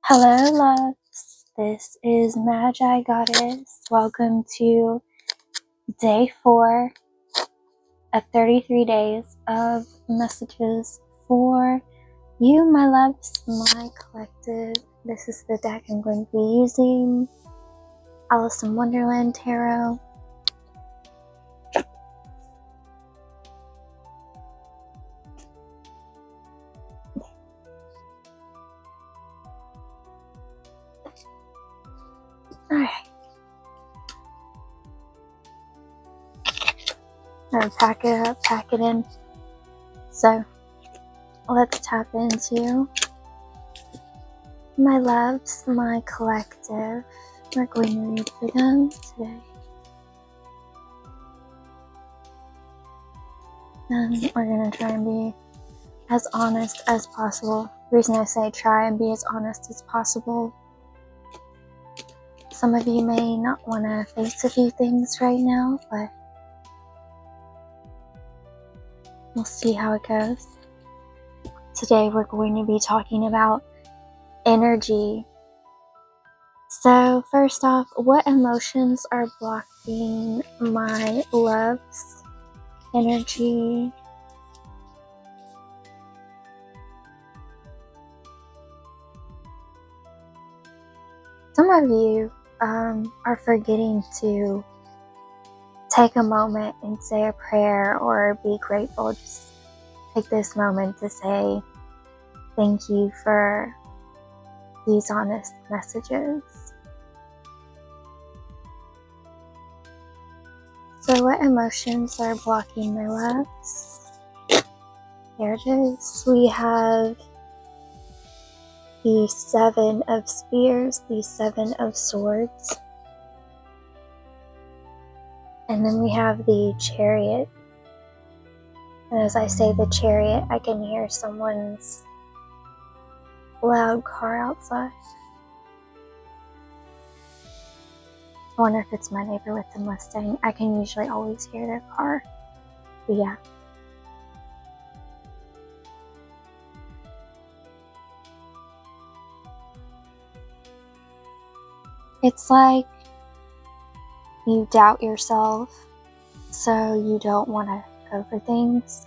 Hello, loves. This is Magigoddess. Welcome to day 4 of 33 days of messages for you, my loves, my collective. This is the deck I'm going to be using, Alice in Wonderland Tarot. Alright. I'm going to pack it up, pack it in. So, let's tap into my loves, my collective. We're going to read for them today. And we're going to try and be as honest as possible. The reason I say try and be as honest as possible, some of you may not want to face a few things right now, but we'll see how it goes. Today we're going to be talking about energy. So first off, what emotions are blocking my love's energy? Some of you are forgetting to take a moment and say a prayer or be grateful. Just take this moment to say thank you for these honest messages. So what emotions are blocking my loves? There it is. We have the 7 of Spears, the 7 of Swords, and then we have the Chariot. And as I say the Chariot, I can hear someone's loud car outside. I wonder if it's my neighbor with the Mustang. I can usually always hear their car. But yeah. It's like you doubt yourself, so you don't want to go for things.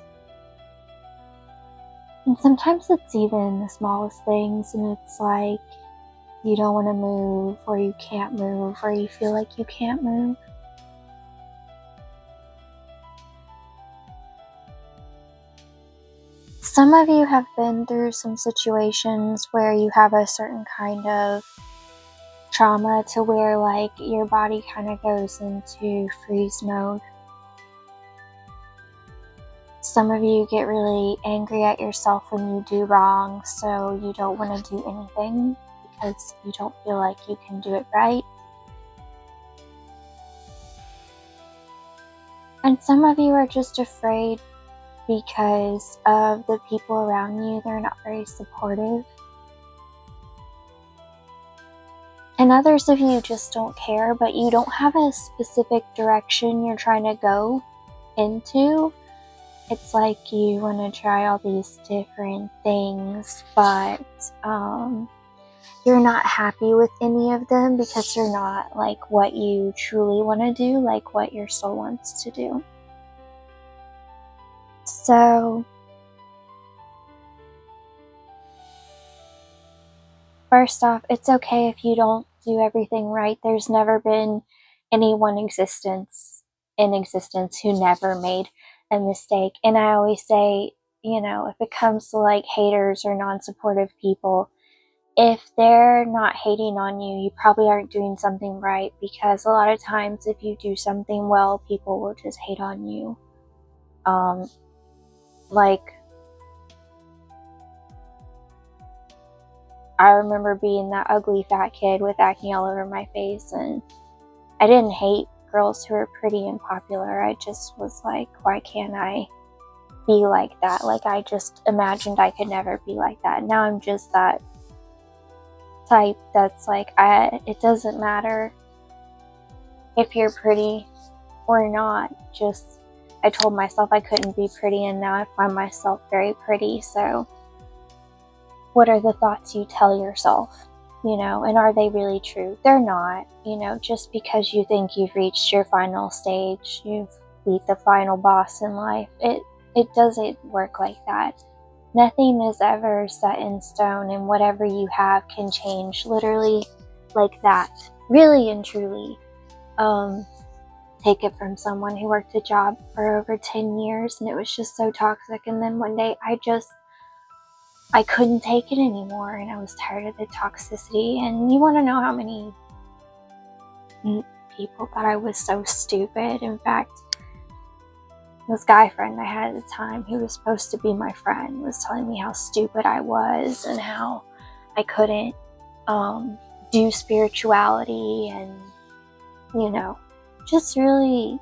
And sometimes it's even the smallest things, and it's like you don't want to move, or you can't move, or you feel like you can't move. Some of you have been through some situations where you have a certain kind of trauma to where like your body kind of goes into freeze mode. Some of you get really angry at yourself when you do wrong, so you don't want to do anything because you don't feel like you can do it right. And some of you are just afraid because of the people around you. They're not very supportive. And others of you just don't care, but you don't have a specific direction you're trying to go into. It's like you want to try all these different things, but you're not happy with any of them because they're not like what you truly want to do, like what your soul wants to do. So first off, it's okay if you don't do everything right. There's never been anyone in existence who never made a mistake. And I always say, you know, if it comes to like haters or non-supportive people, if they're not hating on you, you probably aren't doing something right, because a lot of times if you do something well, people will just hate on you. Like, I remember being that ugly fat kid with acne all over my face, and I didn't hate girls who were pretty and popular. I just was like, why can't I be like that? Like, I just imagined I could never be like that. Now I'm just that type that's like, it doesn't matter if you're pretty or not. Just, I told myself I couldn't be pretty, and now I find myself very pretty. So what are the thoughts you tell yourself? you know, and are they really true? They're not. You know, just because you think you've reached your final stage, you've beat the final boss in life, it doesn't work like that. Nothing is ever set in stone, and whatever you have can change literally like that. Really and truly. Take it from someone who worked a job for over 10 years and it was just so toxic, and then one day I couldn't take it anymore and I was tired of the toxicity. And you want to know how many people thought I was so stupid? In fact, this guy friend I had at the time, who was supposed to be my friend, was telling me how stupid I was and how I couldn't do spirituality, and, you know, just really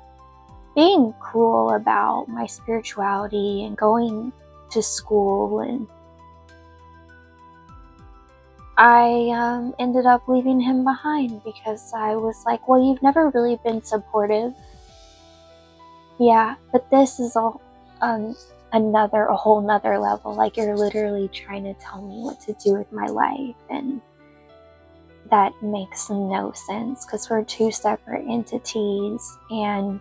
being cool about my spirituality and going to school. And I ended up leaving him behind because I was like, well, you've never really been supportive. Yeah, but this is a whole nother level. Like, you're literally trying to tell me what to do with my life, and that makes no sense because we're two separate entities. And,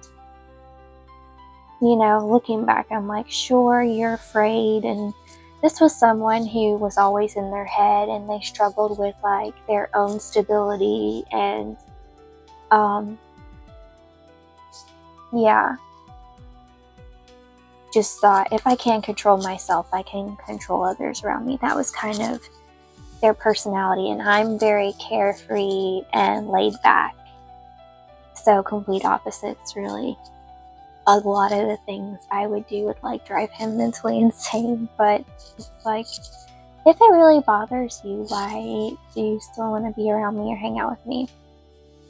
you know, looking back, I'm like, sure, you're afraid. And this was someone who was always in their head, and they struggled with like their own stability. And yeah, just thought, if I can't control myself, I can control others around me. That was kind of their personality, and I'm very carefree and laid back. So complete opposites, really. A lot of the things I would do would like drive him mentally insane, but it's like, if it really bothers you, why do you still want to be around me or hang out with me?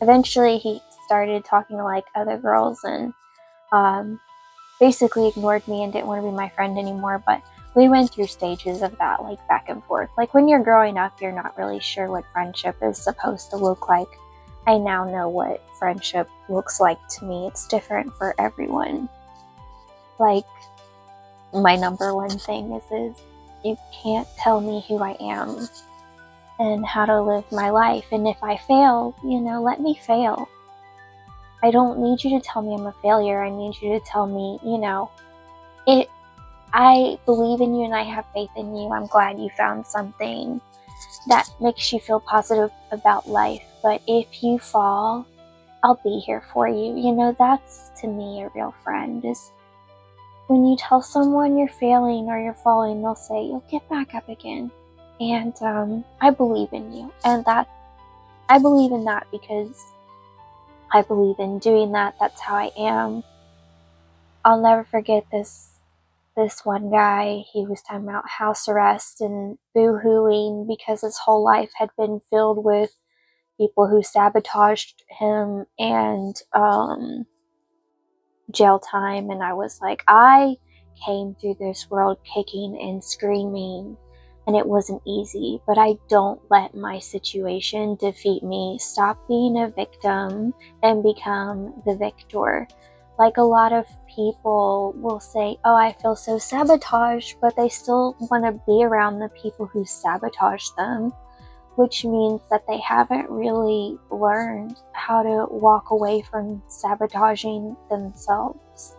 Eventually he started talking to like other girls, and basically ignored me and didn't want to be my friend anymore. But we went through stages of that, like back and forth. Like, when you're growing up, you're not really sure what friendship is supposed to look like. I now know what friendship looks like to me. It's different for everyone. Like, my number one thing is you can't tell me who I am and how to live my life. And if I fail, you know, let me fail. I don't need you to tell me I'm a failure. I need you to tell me, you know, I believe in you and I have faith in you. I'm glad you found something that makes you feel positive about life. But if you fall, I'll be here for you. You know, that's to me a real friend, is when you tell someone you're failing or you're falling, they'll say, you'll get back up again. And I believe in you. And that, I believe in that because I believe in doing that. That's how I am. I'll never forget this one guy. He was talking about house arrest and boo-hooing because his whole life had been filled with people who sabotaged him and jail time. And I was like, I came through this world kicking and screaming, and it wasn't easy, but I don't let my situation defeat me. Stop being a victim and become the victor. Like, a lot of people will say, oh, I feel so sabotaged, but they still want to be around the people who sabotage them, which means that they haven't really learned how to walk away from sabotaging themselves.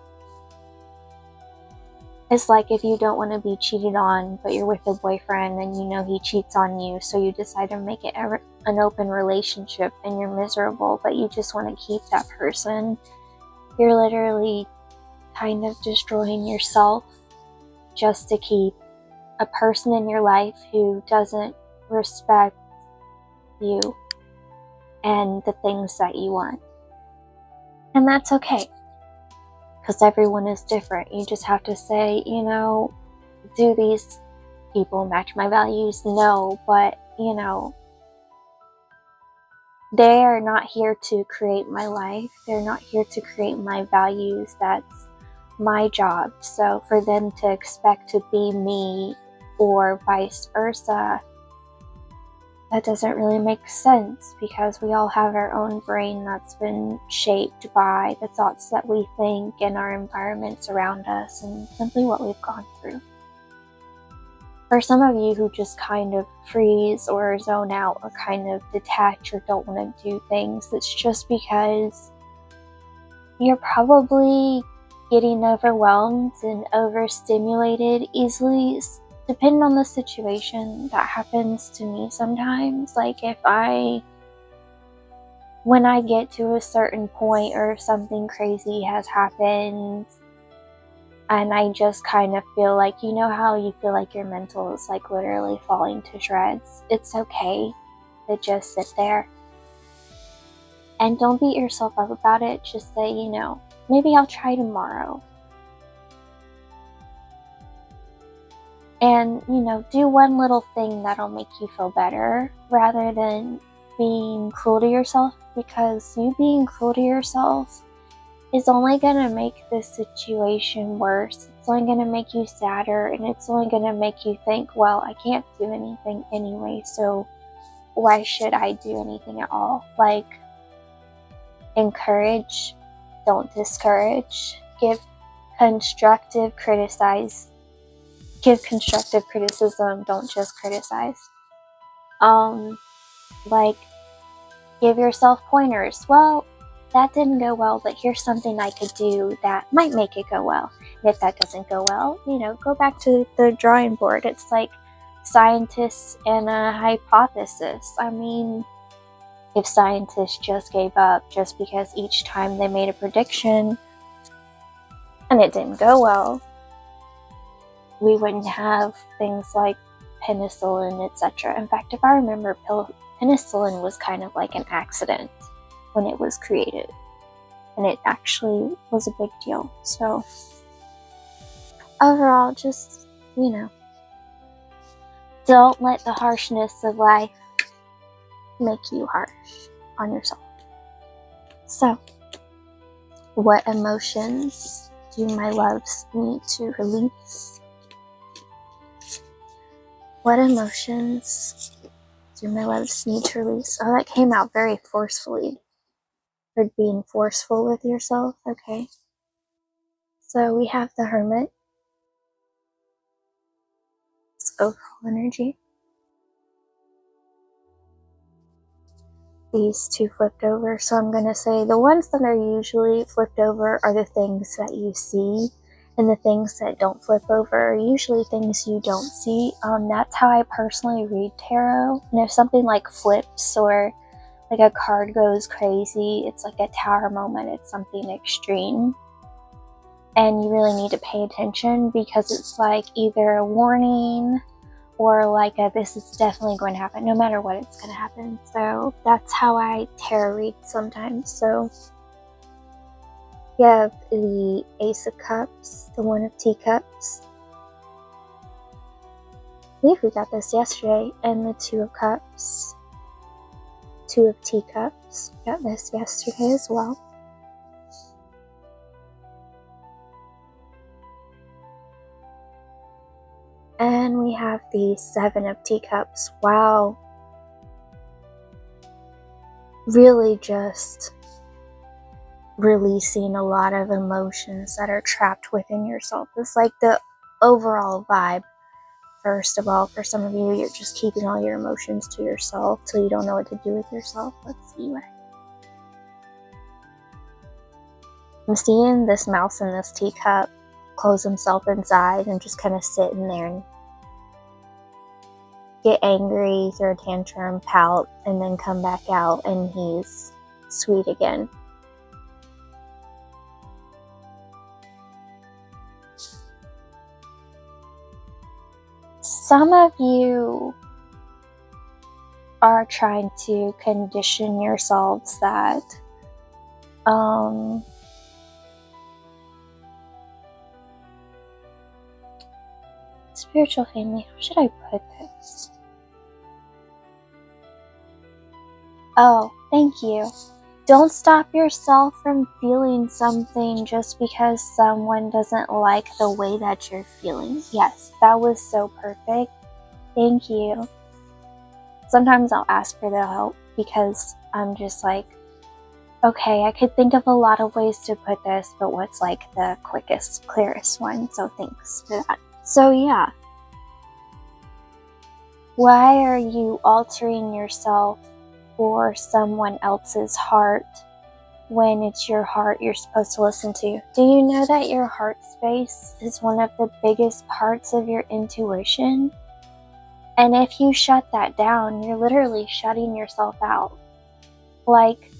It's like if you don't want to be cheated on, but you're with a boyfriend and you know he cheats on you, so you decide to make it an open relationship, and you're miserable, but you just want to keep that person. You're literally kind of destroying yourself just to keep a person in your life who doesn't respect you and the things that you want. And that's okay, because everyone is different. You just have to say, you know, do these people match my values? No, but, you know, they are not here to create my life. They're not here to create my values. That's my job. So for them to expect to be me or vice versa, that doesn't really make sense, because we all have our own brain that's been shaped by the thoughts that we think and our environments around us and simply what we've gone through. For some of you who just kind of freeze or zone out or kind of detach or don't want to do things, it's just because you're probably getting overwhelmed and overstimulated easily, depending on the situation. That happens to me sometimes. Like when I get to a certain point or if something crazy has happened and I just kind of feel like, you know how you feel like your mental is like literally falling to shreds? It's okay to just sit there. And don't beat yourself up about it. Just say, maybe I'll try tomorrow. And, do one little thing that'll make you feel better rather than being cruel to yourself, because you being cruel to yourself is only going to make this situation worse. It's only going to make you sadder, and it's only going to make you think, well, I can't do anything anyway, so why should I do anything at all? Like, encourage, don't discourage. Give constructive criticism, don't just criticize. Like, give yourself pointers. Well, that didn't go well, but here's something I could do that might make it go well. And if that doesn't go well, go back to the drawing board. It's like scientists and a hypothesis. I mean, if scientists just gave up just because each time they made a prediction and it didn't go well, we wouldn't have things like penicillin, etc. In fact, if I remember, penicillin was kind of like an accident when it was created, and it actually was a big deal. So overall, just, don't let the harshness of life make you harsh on yourself. So, what emotions do my loves need to release? What emotions do my loves need to release? Oh, that came out very forcefully. For being forceful with yourself, okay. So we have the Hermit. It's overall energy. These two flipped over, so I'm going to say the ones that are usually flipped over are the things that you see, and the things that don't flip over are usually things you don't see. That's how I personally read tarot. And if something like flips or like a card goes crazy, it's like a tower moment, it's something extreme. And you really need to pay attention, because it's like either a warning or like this is definitely going to happen. No matter what, it's going to happen. So that's how I tarot read sometimes. So you have the Ace of Cups, the One of Teacups. I believe we got this yesterday. And the Two of Cups. Two of Teacups. Got this yesterday as well. And we have the Seven of Teacups. Wow. Really just releasing a lot of emotions that are trapped within yourself. It's like the overall vibe. First of all, for some of you, you're just keeping all your emotions to yourself till you don't know what to do with yourself. Let's see what I'm seeing. This mouse in this teacup close himself inside and just kind of sit in there and get angry, throw a tantrum, pout, and then come back out and he's sweet again. Some of you are trying to condition yourselves that spiritual family, how should I put this? Oh, thank you. Don't stop yourself from feeling something just because someone doesn't like the way that you're feeling. Yes, that was so perfect. Thank you. Sometimes I'll ask for their help because I'm just like, okay, I could think of a lot of ways to put this, but what's like the quickest, clearest one? So thanks for that. So yeah, Why are you altering yourself for someone else's heart when it's your heart you're supposed to listen to? Do you know that your heart space is one of the biggest parts of your intuition? And if you shut that down, you're literally shutting yourself out. Like,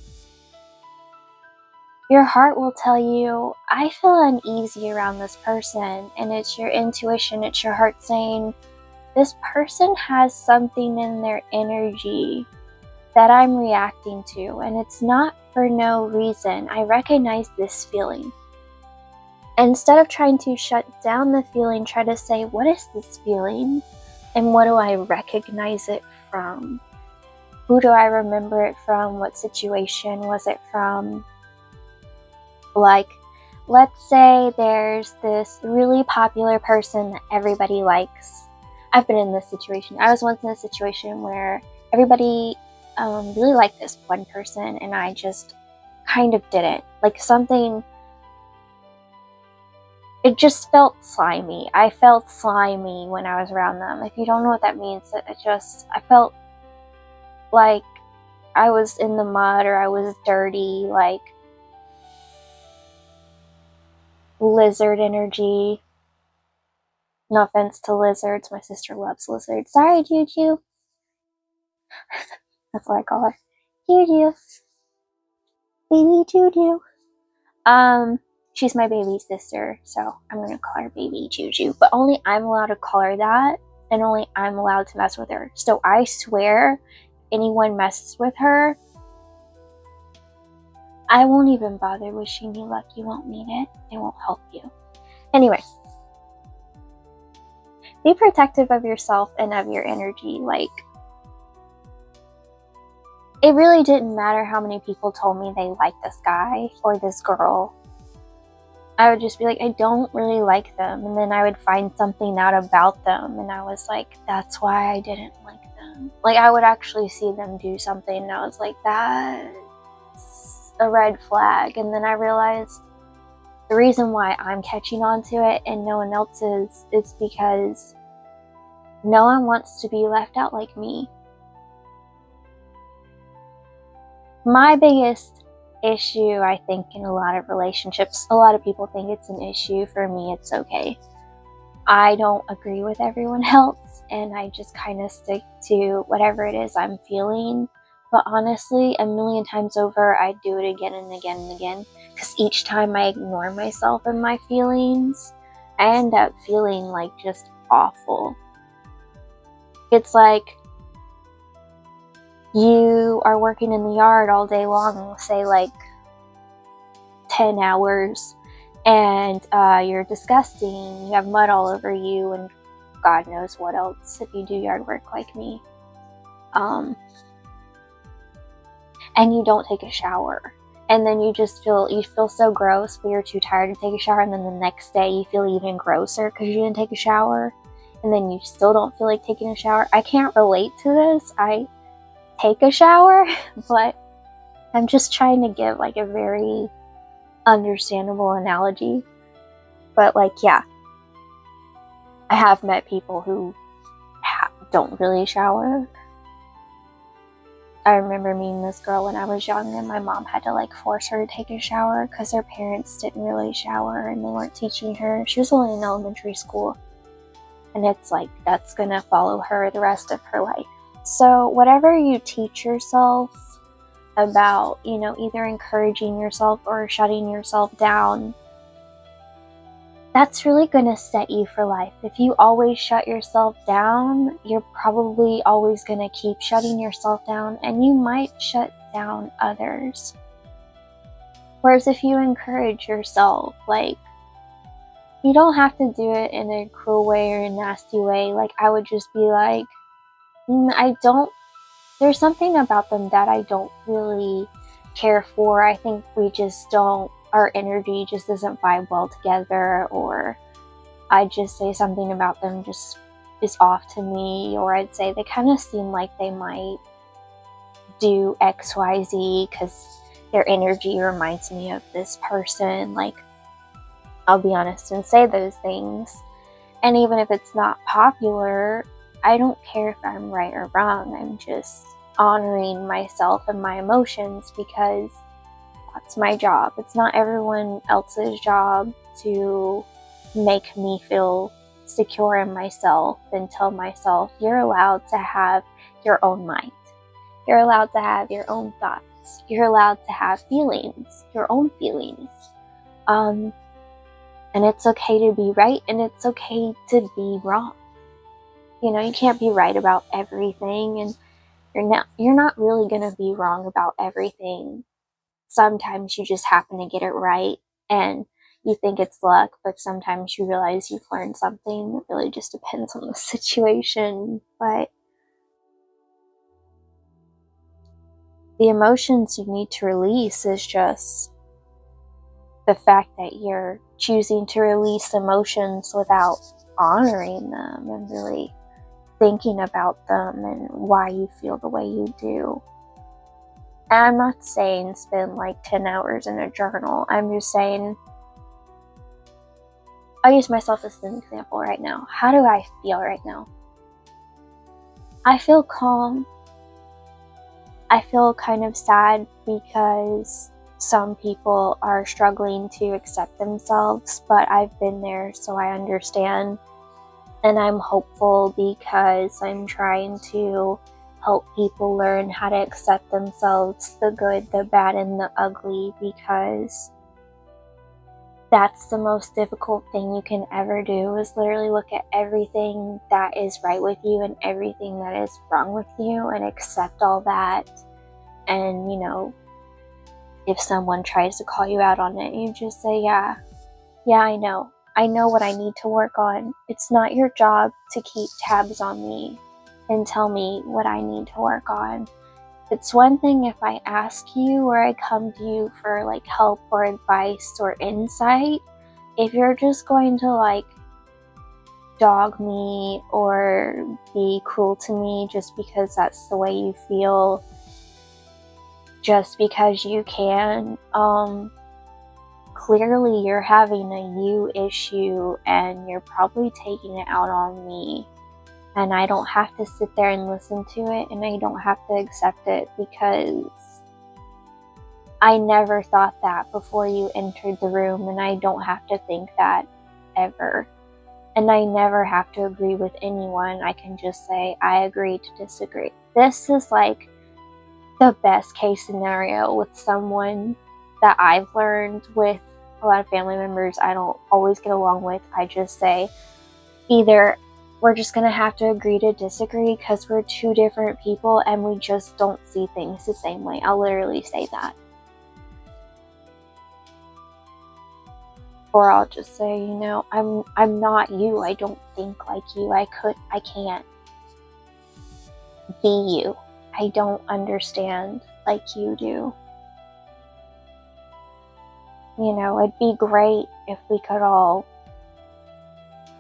your heart will tell you, I feel uneasy around this person, and it's your intuition, it's your heart saying, this person has something in their energy that I'm reacting to, and it's not for no reason. I recognize this feeling. Instead of trying to shut down the feeling, try to say, what is this feeling? And what do I recognize it from? Who do I remember it from? What situation was it from? Like, let's say there's this really popular person that everybody likes. I've been in this situation. I was once in a situation where everybody really liked this one person, and I just kind of didn't. Like, something, it just felt slimy. I felt slimy when I was around them. If you don't know what that means, I felt like I was in the mud, or I was dirty, like lizard energy. No offense to lizards. My sister loves lizards. Sorry, Juju. That's what I call her. Juju. Baby Juju. She's my baby sister, so I'm gonna call her Baby Juju. But only I'm allowed to call her that, and only I'm allowed to mess with her. So I swear, anyone messes with her, I won't even bother wishing you luck. You won't need it. It won't help you. Anyway. Be protective of yourself and of your energy. Like, it really didn't matter how many people told me they liked this guy or this girl. I would just be like, I don't really like them. And then I would find something out about them, and I was like, that's why I didn't like them. Like, I would actually see them do something, and I was like, that's a red flag. And then I realized the reason why I'm catching on to it and no one else is because no one wants to be left out like me. My biggest issue, I think, in a lot of relationships, a lot of people think it's an issue. For me, it's okay. I don't agree with everyone else, and I just kind of stick to whatever it is I'm feeling. But honestly, a million times over, I do it again and again and again, because each time I ignore myself and my feelings, I end up feeling like just awful. It's like you are working in the yard all day long, say like 10 hours, and you're disgusting, you have mud all over you, and God knows what else if you do yard work like me. And you don't take a shower. And then you feel so gross, but you're too tired to take a shower, and then the next day you feel even grosser because you didn't take a shower. And then you still don't feel like taking a shower. I can't relate to this. I take a shower, but I'm just trying to give like a very understandable analogy. But like, yeah, I have met people who don't really shower. I remember meeting this girl when I was young, and my mom had to like force her to take a shower because her parents didn't really shower and they weren't teaching her. She was only in elementary school, and it's like that's gonna follow her the rest of her life. So whatever you teach yourself about, either encouraging yourself or shutting yourself down, that's really going to set you for life. If you always shut yourself down, you're probably always going to keep shutting yourself down, and you might shut down others. Whereas if you encourage yourself, like, you don't have to do it in a cruel way or a nasty way. Like, I would just be like, there's something about them that I don't really care for. I think our energy just doesn't vibe well together, or I just say something about them just is off to me, or I'd say they kind of seem like they might do XYZ because their energy reminds me of this person. Like, I'll be honest and say those things. And even if it's not popular, I don't care if I'm right or wrong. I'm just honoring myself and my emotions because that's my job. It's not everyone else's job to make me feel secure in myself and tell myself, you're allowed to have your own mind. You're allowed to have your own thoughts. You're allowed to have feelings, your own feelings. And it's okay to be right, and it's okay to be wrong. You know, you can't be right about everything, and you're not really going to be wrong about everything. Sometimes you just happen to get it right, and you think it's luck, but sometimes you realize you've learned something. It really just depends on the situation. But the emotions you need to release is just the fact that you're choosing to release emotions without honoring them and really thinking about them and why you feel the way you do. And I'm not saying spend like 10 hours in a journal. I'm just saying, I'll use myself as an example right now. How do I feel right now? I feel calm. I feel kind of sad because some people are struggling to accept themselves, but I've been there, so I understand. And I'm hopeful because I'm trying to help people learn how to accept themselves, the good, the bad, and the ugly, because that's the most difficult thing you can ever do, is literally look at everything that is right with you and everything that is wrong with you and accept all that. And, you know, if someone tries to call you out on it, you just say, yeah, I know. I know what I need to work on. It's not your job to keep tabs on me and tell me what I need to work on. It's one thing if I ask you or I come to you for like help or advice or insight. If you're just going to like dog me or be cruel to me just because that's the way you feel, just because you can, clearly you're having a you issue and you're probably taking it out on me. And I don't have to sit there and listen to it, and I don't have to accept it, because I never thought that before you entered the room, and I don't have to think that ever. And I never have to agree with anyone. I can just say, I agree to disagree. This is like the best case scenario with someone that I've learned with a lot of family members I don't always get along with. I just say, either we're just going to have to agree to disagree because we're two different people and we just don't see things the same way. I'll literally say that. Or I'll just say, you know, I'm not you. I don't think like you. I can't be you. I don't understand like you do. You know, it'd be great if we could all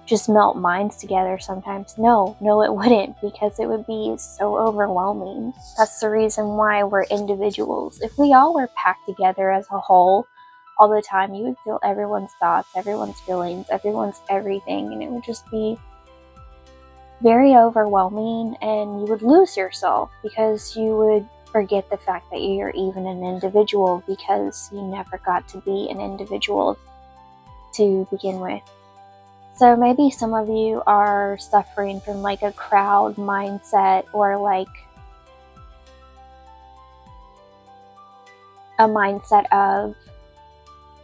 just melt minds together sometimes. No, it wouldn't, because it would be so overwhelming. That's the reason why we're individuals. If we all were packed together as a whole all the time, you would feel everyone's thoughts, everyone's feelings, everyone's everything, and it would just be very overwhelming, and you would lose yourself because you would forget the fact that you're even an individual, because you never got to be an individual to begin with. So maybe some of you are suffering from like a crowd mindset, or like a mindset of,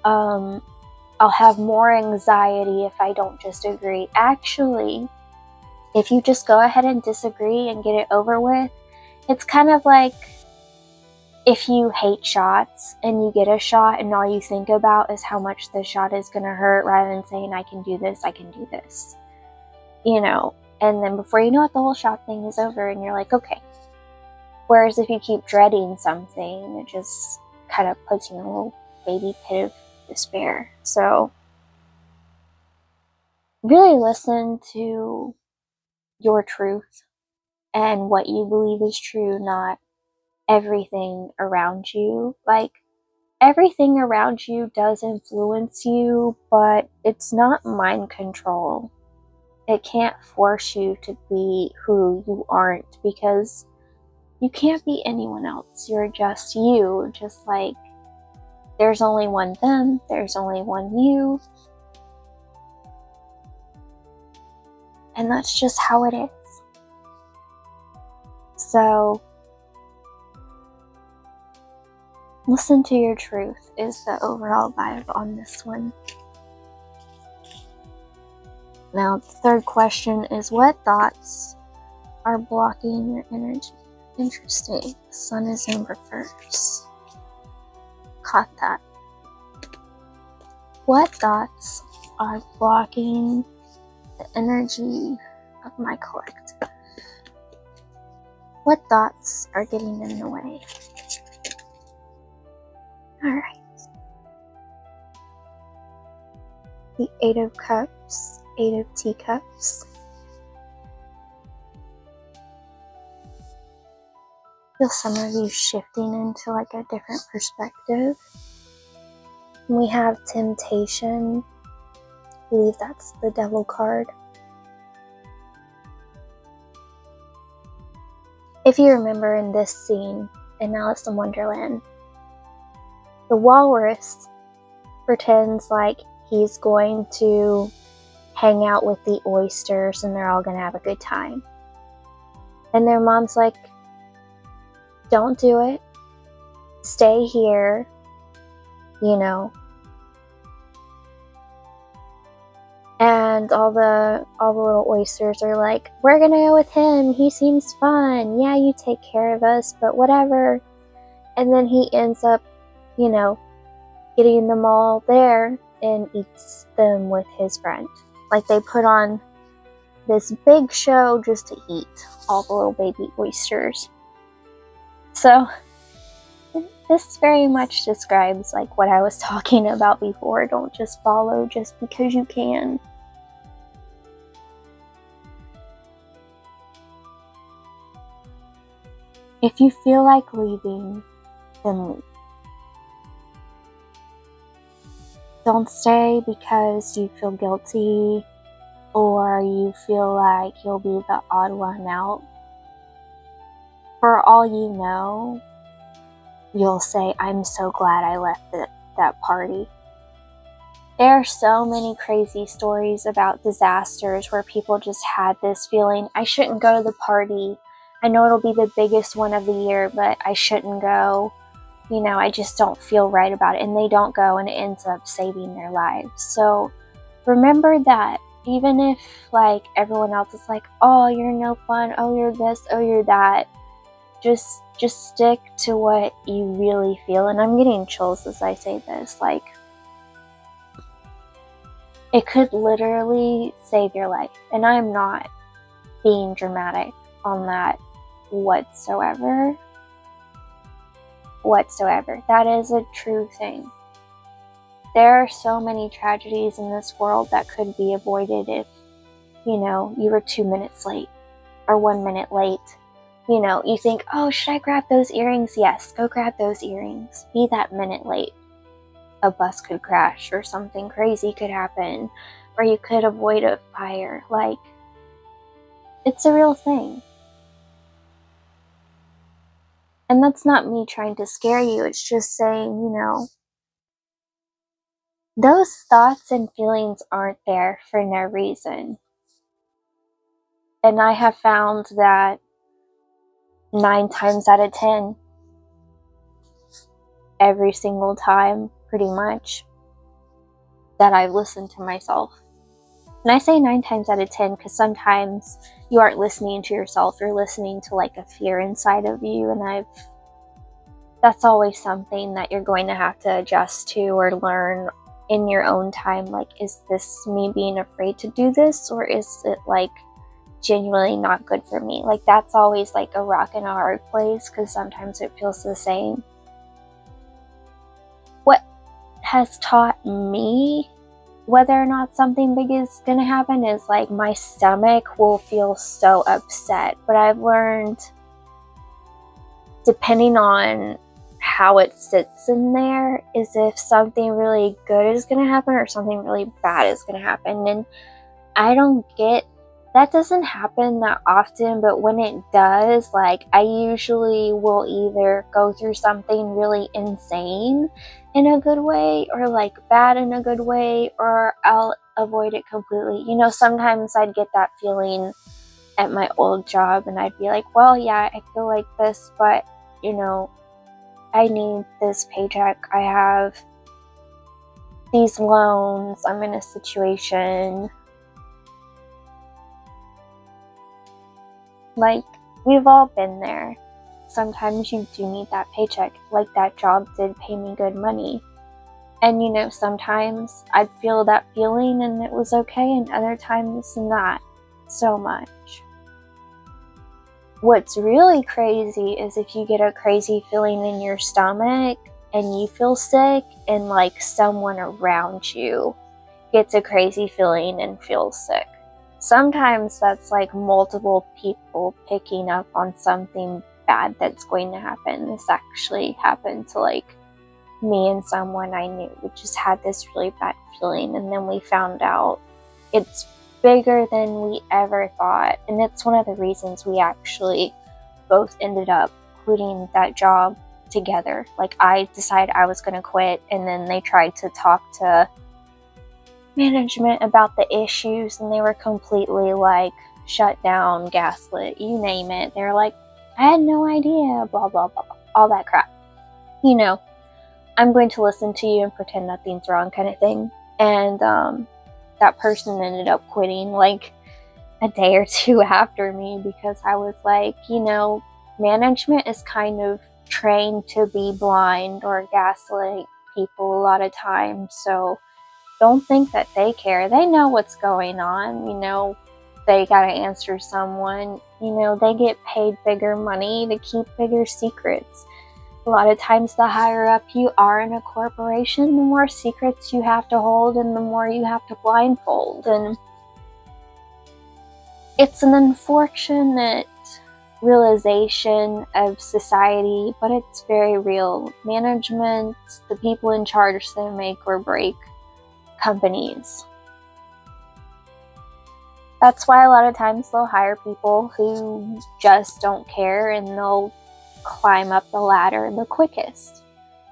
I'll have more anxiety if I don't just agree. Actually, if you just go ahead and disagree and get it over with, it's kind of like if you hate shots and you get a shot and all you think about is how much the shot is going to hurt, rather than saying, I can do this, I can do this. You know, and then before you know it, the whole shot thing is over and you're like, okay. Whereas if you keep dreading something, it just kind of puts you in a little baby pit of despair. So really listen to your truth and what you believe is true, not everything around you. Like, everything around you does influence you, but it's not mind control. It can't force you to be who you aren't, because you can't be anyone else. You're just you. Just like there's only one them, there's only one you. And that's just how it is. So, listen to your truth is the overall vibe on this one. Now, the third question is, what thoughts are blocking your energy? Interesting. The sun is in reverse. Caught that. What thoughts are blocking the energy of my collective? What thoughts are getting in the way? Alright. The Eight of Cups, Eight of Teacups. Feel some of you shifting into like a different perspective. We have temptation. I believe that's the Devil card. If you remember in this scene in Alice in Wonderland, the walrus pretends like he's going to hang out with the oysters and they're all going to have a good time. And their mom's like, don't do it. Stay here. You know. And all the little oysters are like, we're gonna go with him. He seems fun. Yeah, you take care of us, but whatever. And then he ends up, you know, getting them all there and eats them with his friend. Like they put on this big show just to eat all the little baby oysters. So this very much describes like what I was talking about before. Don't just follow just because you can. If you feel like leaving, then leave. Don't stay because you feel guilty or you feel like you'll be the odd one out. For all you know, you'll say, I'm so glad I left that party. There are so many crazy stories about disasters where people just had this feeling, I shouldn't go to the party. I know it'll be the biggest one of the year, but I shouldn't go. You know, I just don't feel right about it. And they don't go, and it ends up saving their lives. So remember that even if like everyone else is like, oh, you're no fun, oh, you're this, oh, you're that, just stick to what you really feel. And I'm getting chills as I say this. Like, it could literally save your life. And I'm not being dramatic on that whatsoever. That is a true thing. There are so many tragedies in this world that could be avoided if, you know, you were 2 minutes late or 1 minute late. You know, you think, oh, should I grab those earrings? Yes, go grab those earrings. Be that minute late. A bus could crash or something crazy could happen, or you could avoid a fire. Like, it's a real thing. And that's not me trying to scare you. It's just saying, you know, those thoughts and feelings aren't there for no reason. And I have found that 9 times out of 10, every single time, pretty much, that I've listened to myself. And I say 9 times out of 10 because sometimes you aren't listening to yourself, you're listening to like a fear inside of you, and that's always something that you're going to have to adjust to or learn in your own time. Like, is this me being afraid to do this, or is it like genuinely not good for me? Like, that's always like a rock and a hard place because sometimes it feels the same. What has taught me whether or not something big is going to happen is like my stomach will feel so upset. But I've learned, depending on how it sits in there, is if something really good is going to happen or something really bad is going to happen. And I don't get that doesn't happen that often, but when it does, like, I usually will either go through something really insane in a good way, or like bad in a good way, or I'll avoid it completely. You know, sometimes I'd get that feeling at my old job and I'd be like, well, yeah, I feel like this, but you know, I need this paycheck. I have these loans. I'm in a situation. Like, we've all been there. Sometimes you do need that paycheck. Like, that job did pay me good money. And you know, sometimes I'd feel that feeling and it was okay, and other times not so much. What's really crazy is if you get a crazy feeling in your stomach and you feel sick, and like someone around you gets a crazy feeling and feels sick. Sometimes that's like multiple people picking up on something bad that's going to happen. This actually happened to like me and someone I knew. We just had this really bad feeling, and then we found out it's bigger than we ever thought. And it's one of the reasons we actually both ended up quitting that job together. Like, I decided I was going to quit, and then they tried to talk to management about the issues, and they were completely like shut down, gaslit, you name it. They're like, I had no idea, blah blah blah, all that crap. You know, I'm going to listen to you and pretend nothing's wrong kind of thing. And that person ended up quitting like a day or two after me, because I was like, you know, management is kind of trained to be blind or gaslight people a lot of times, so don't think that they care. They know what's going on. You know, they gotta answer someone. You know, they get paid bigger money to keep bigger secrets. A lot of times, the higher up you are in a corporation, the more secrets you have to hold and the more you have to blindfold. And it's an unfortunate realization of society, but it's very real. Management, the people in charge, they make or break companies. That's why a lot of times they'll hire people who just don't care, and they'll climb up the ladder the quickest.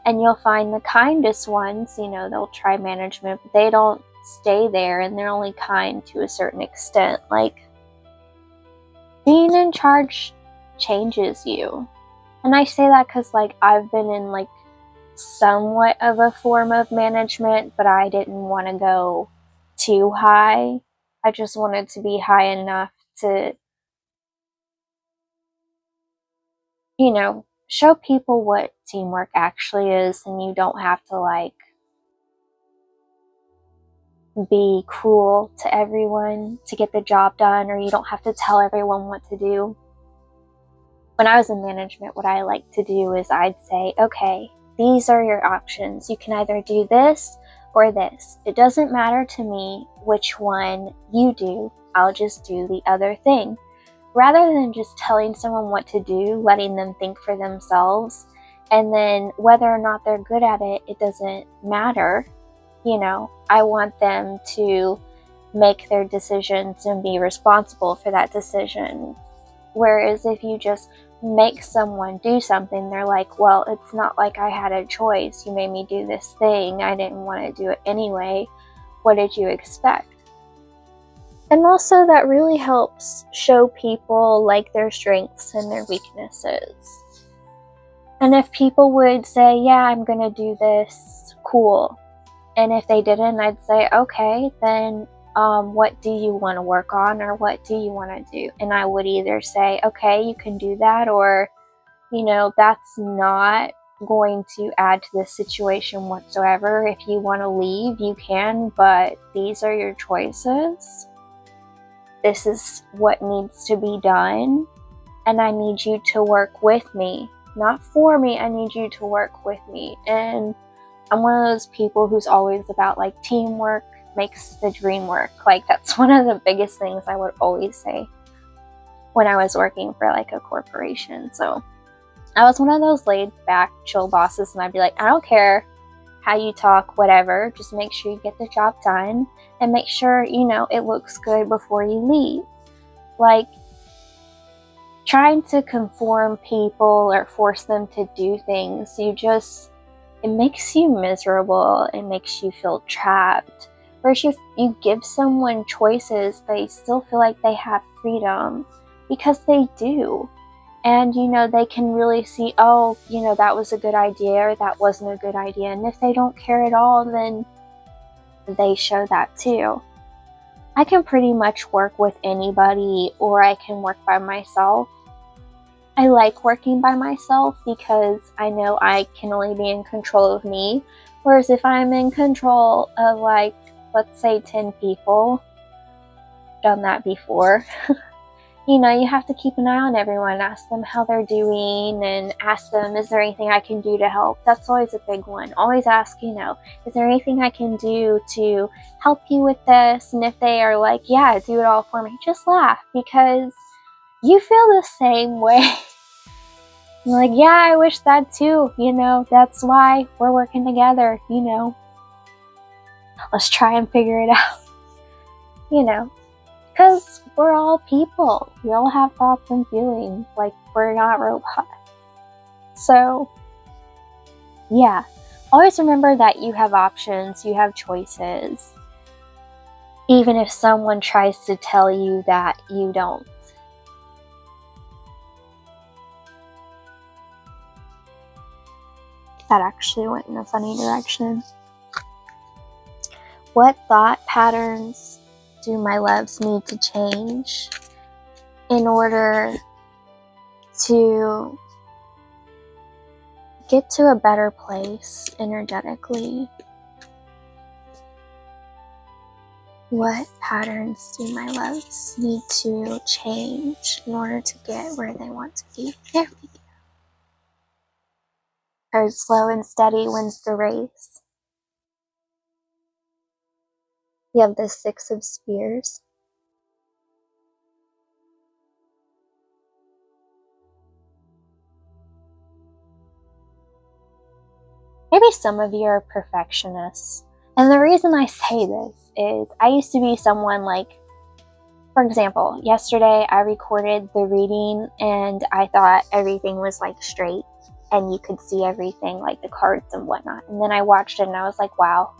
And you'll find the kindest ones, you know, they'll try management, but they don't stay there, and they're only kind to a certain extent. Like, being in charge changes you. And I say that because, like, I've been in like somewhat of a form of management, but I didn't want to go too high. I just wanted to be high enough to, you know, show people what teamwork actually is, and you don't have to like be cruel to everyone to get the job done, or you don't have to tell everyone what to do. When I was in management, what I like to do is I'd say, okay, these are your options. You can either do this or this. It doesn't matter to me which one you do. I'll just do the other thing. Rather than just telling someone what to do, letting them think for themselves, and then whether or not they're good at it, it doesn't matter. You know, I want them to make their decisions and be responsible for that decision. Whereas if you just make someone do something, they're like, well, it's not like I had a choice. You made me do this thing. I didn't want to do it anyway. What did you expect? And also, that really helps show people like their strengths and their weaknesses. And if people would say, yeah, I'm going to do this, cool. And if they didn't, I'd say, okay, then what do you want to work on, or what do you want to do? And I would either say, okay, you can do that, or, you know, that's not going to add to the situation whatsoever. If you want to leave, you can, but these are your choices. This is what needs to be done, and I need you to work with me, not for me. I need you to work with me. And I'm one of those people who's always about like teamwork makes the dream work. Like, that's one of the biggest things I would always say when I was working for like a corporation. So I was one of those laid back, chill bosses, and I'd be like, I don't care how you talk, whatever, just make sure you get the job done, and make sure, you know, it looks good before you leave. like trying to conform people or force them to do things. It makes you miserable. It makes you feel trapped. Whereas you give someone choices, they still feel like they have freedom, because they do. And, they can really see, oh, that was a good idea or that wasn't a good idea. And if they don't care at all, then they show that too. I can pretty much work with anybody, or I can work by myself. I like working by myself because I know I can only be in control of me. Whereas if I'm in control of, like, let's say 10 people, done that before, you have to keep an eye on everyone, ask them how they're doing, and ask them, is there anything I can do to help? That's always a big one. Always ask, is there anything I can do to help you with this? And if they are like, yeah, do it all for me, just laugh, because you feel the same way. You're like, yeah, I wish that too, that's why we're working together, let's try and figure it out, because we're all people. We all have thoughts and feelings. Like, we're not robots. So, yeah. Always remember that you have options. You have choices. Even if someone tries to tell you that you don't. That actually went in a funny direction. What thought patterns do my loves need to change in order to get to a better place energetically? What patterns do my loves need to change in order to get where they want to be? There we go. Heard slow and steady wins the race. We have the 6 of Spears. Maybe some of you are perfectionists. And the reason I say this is I used to be someone like, for example, yesterday I recorded the reading and I thought everything was like straight and you could see everything, like the cards and whatnot. And then I watched it and I was like, wow.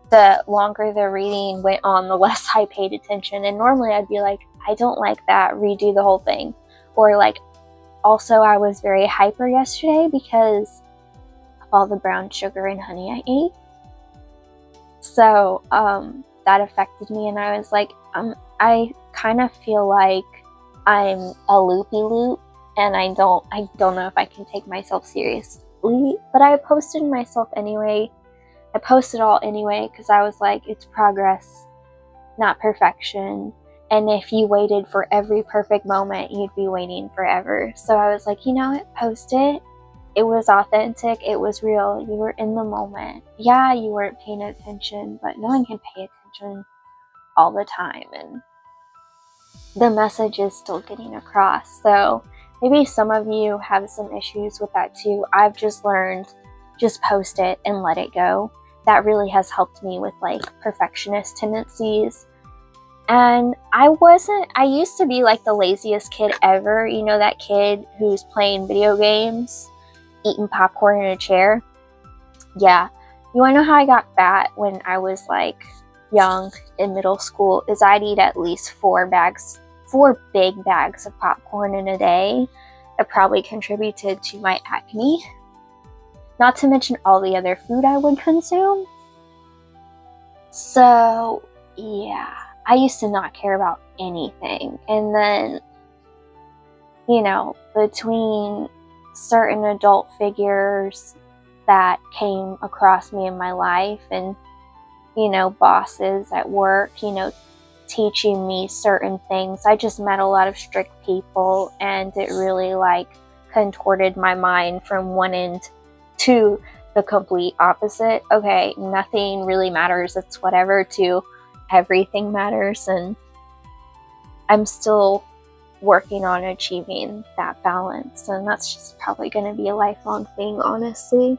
The longer the reading went on, the less I paid attention. And normally I'd be like, I don't like that, redo the whole thing. Or like, also I was very hyper yesterday because of all the brown sugar and honey I ate. So that affected me, and I was like, I kind of feel like I'm a loopy-loop, and I don't know if I can take myself seriously. But I posted myself anyway. I posted all anyway because I was like, it's progress, not perfection. And if you waited for every perfect moment, you'd be waiting forever. So I was like, you know what? Post it. It was authentic. It was real. You were in the moment. Yeah, you weren't paying attention, but no one can pay attention all the time. And the message is still getting across. So maybe some of you have some issues with that too. I've just learned, just post it and let it go. That really has helped me with like perfectionist tendencies. And I used to be like the laziest kid ever. You know, that kid who's playing video games, eating popcorn in a chair. Yeah. You want to know how I got fat when I was like young in middle school? Is I'd eat at least 4 big bags of popcorn in a day. That probably contributed to my acne. Not to mention all the other food I would consume. So, yeah. I used to not care about anything. And then, you know, between certain adult figures that came across me in my life and, you know, bosses at work, you know, teaching me certain things, I just met a lot of strict people, and it really like contorted my mind from one end to the complete opposite. Okay, nothing really matters, it's whatever, to everything matters. And I'm still working on achieving that balance, and that's just probably going to be a lifelong thing, honestly.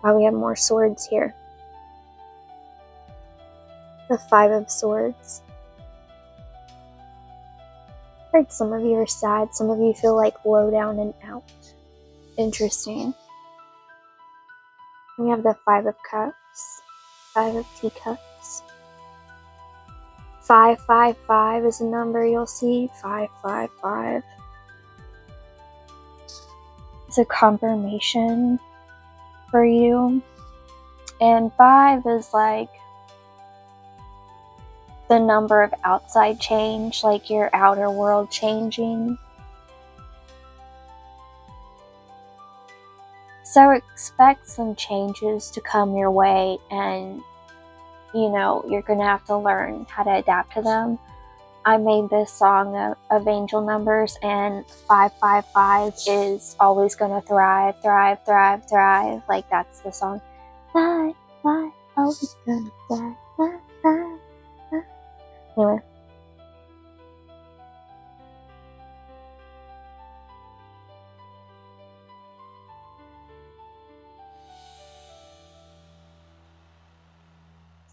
Wow, we have more swords here. The 5 of Swords. Right, some of you are sad, some of you feel like low down and out. Interesting. We have the 5 of Cups, 5 of Teacups. 555 is a number you'll see. 555. It's a confirmation for you. And 5 is like the number of outside change, like your outer world changing. So expect some changes to come your way, and you're gonna have to learn how to adapt to them. I made this song of angel numbers, and 555 is always gonna thrive, thrive, thrive, thrive. Like, that's the song. Thrive, thrive, always gonna thrive, thrive, thrive. Anyway.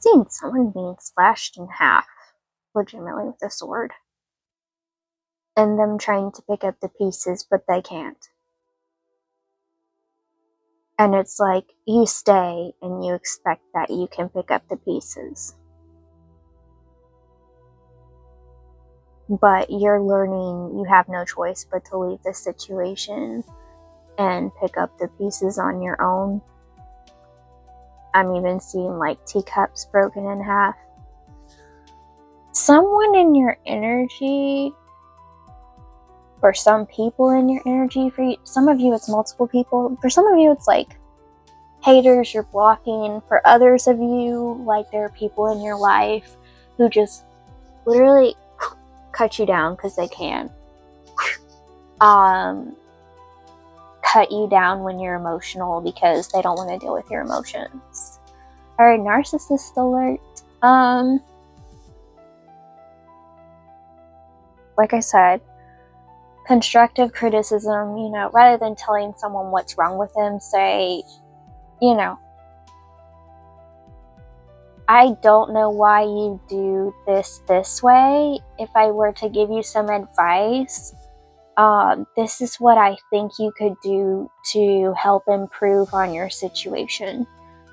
Seeing someone being slashed in half, legitimately, with a sword. And them trying to pick up the pieces, but they can't. And it's like, you stay and you expect that you can pick up the pieces. But you're learning you have no choice but to leave the situation and pick up the pieces on your own. I'm even seeing like teacups broken in half. Someone in your energy, or some people in your energy, for you, some of you it's multiple people, for some of you it's like haters you're blocking, for others of you, like, there are people in your life who just literally cut you down because they can. Cut you down when you're emotional because they don't want to deal with your emotions. Alright, narcissist alert. Like I said, constructive criticism, rather than telling someone what's wrong with them, say, I don't know why you do this way. If I were to give you some advice, this is what I think you could do to help improve on your situation.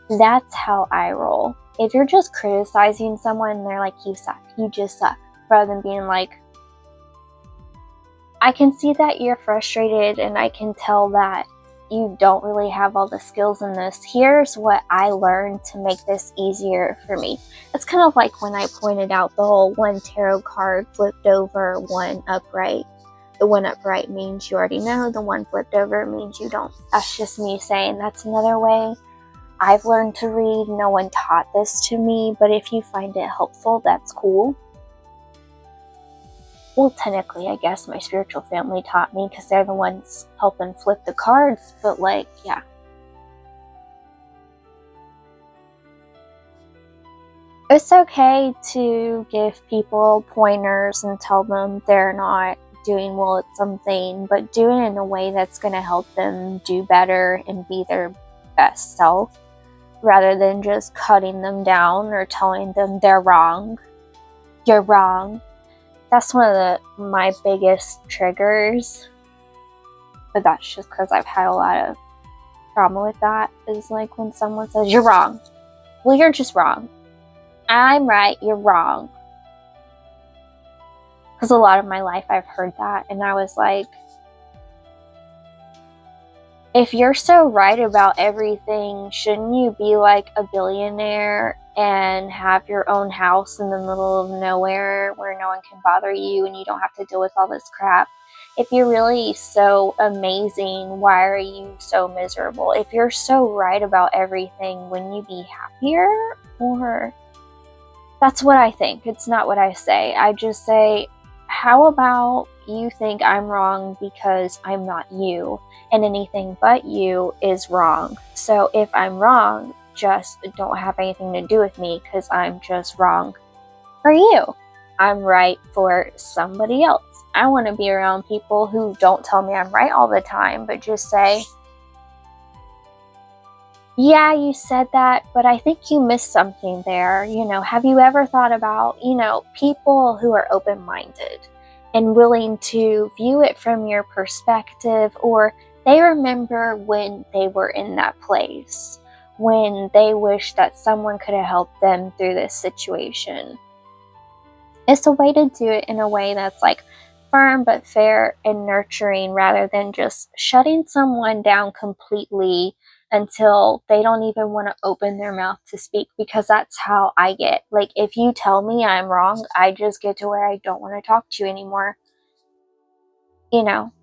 That's how I roll. If you're just criticizing someone and they're like, you suck, you just suck, rather than being like, I can see that you're frustrated and I can tell that you don't really have all the skills in this. Here's what I learned to make this easier for me. It's kind of like when I pointed out the whole one tarot card flipped over, one upright. The one upright means you already know. The one flipped over means you don't. That's just me saying that's another way I've learned to read. No one taught this to me, but if you find it helpful, that's cool. Well, technically, I guess my spiritual family taught me because they're the ones helping flip the cards, but like, yeah. It's okay to give people pointers and tell them they're not doing well at something, but do it in a way that's going to help them do better and be their best self, rather than just cutting them down or telling them they're wrong. You're wrong. That's one of my biggest triggers, but that's just because I've had a lot of trauma with that, is like when someone says, you're wrong. Well, you're just wrong. I'm right, you're wrong. Because a lot of my life I've heard that, and I was like, if you're so right about everything, shouldn't you be like a billionaire and have your own house in the middle of nowhere where no one can bother you and you don't have to deal with all this crap? If you're really so amazing, why are you so miserable? If you're so right about everything, wouldn't you be happier? Or that's what I think. It's not what I say. I just say, how about you think I'm wrong because I'm not you, and anything but you is wrong. So if I'm wrong, just don't have anything to do with me because I'm just wrong for you. I'm right for somebody else. I want to be around people who don't tell me I'm right all the time, but just say, yeah, you said that, but I think you missed something there. Have you ever thought about, people who are open-minded and willing to view it from your perspective, or they remember when they were in that place, when they wish that someone could have helped them through this situation. It's a way to do it in a way that's like firm but fair and nurturing, rather than just shutting someone down completely until they don't even want to open their mouth to speak, because that's how I get. Like, if you tell me I'm wrong, I just get to where I don't want to talk to you anymore. You know,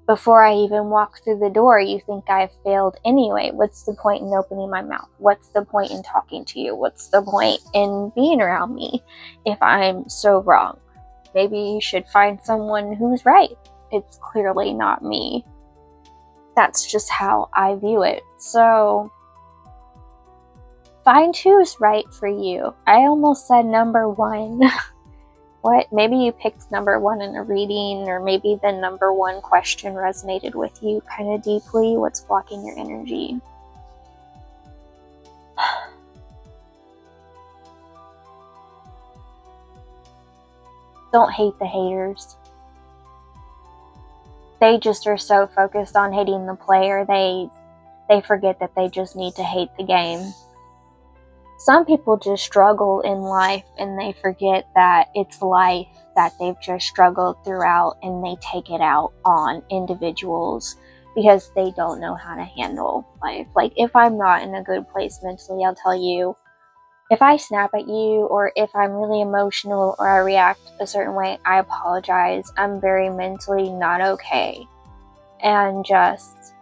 before I even walk through the door, you think I've failed anyway. What's the point in opening my mouth? What's the point in talking to you? What's the point in being around me if I'm so wrong? Maybe you should find someone who's right. It's clearly not me. That's just how I view it. So find who's right for you. I almost said number one. What? Maybe you picked number one in a reading, or maybe the number one question resonated with you kind of deeply. What's blocking your energy? Don't hate the haters. They just are so focused on hating the player, they forget that they just need to hate the game. Some people just struggle in life and they forget that it's life that they've just struggled throughout, and they take it out on individuals because they don't know how to handle life. Like, if I'm not in a good place mentally, I'll tell you, if I snap at you, or if I'm really emotional, or I react a certain way, I apologize. I'm very mentally not okay. And just,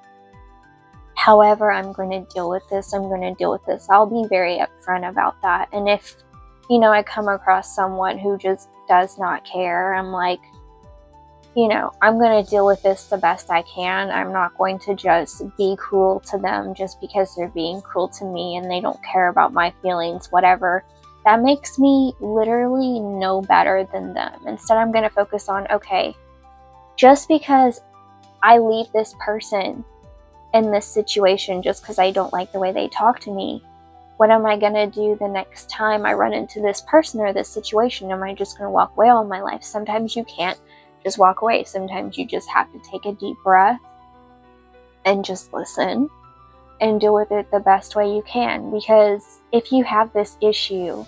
however I'm going to deal with this, I'm going to deal with this. I'll be very upfront about that. And if, I come across someone who just does not care, I'm like, I'm going to deal with this the best I can. I'm not going to just be cruel to them just because they're being cruel to me and they don't care about my feelings, whatever. That makes me literally no better than them. Instead, I'm going to focus on, okay, just because I leave this person in this situation just because I don't like the way they talk to me, what am I going to do the next time I run into this person or this situation? Am I just going to walk away all my life? Sometimes you can't just walk away. Sometimes you just have to take a deep breath and just listen and deal with it the best way you can. Because if you have this issue,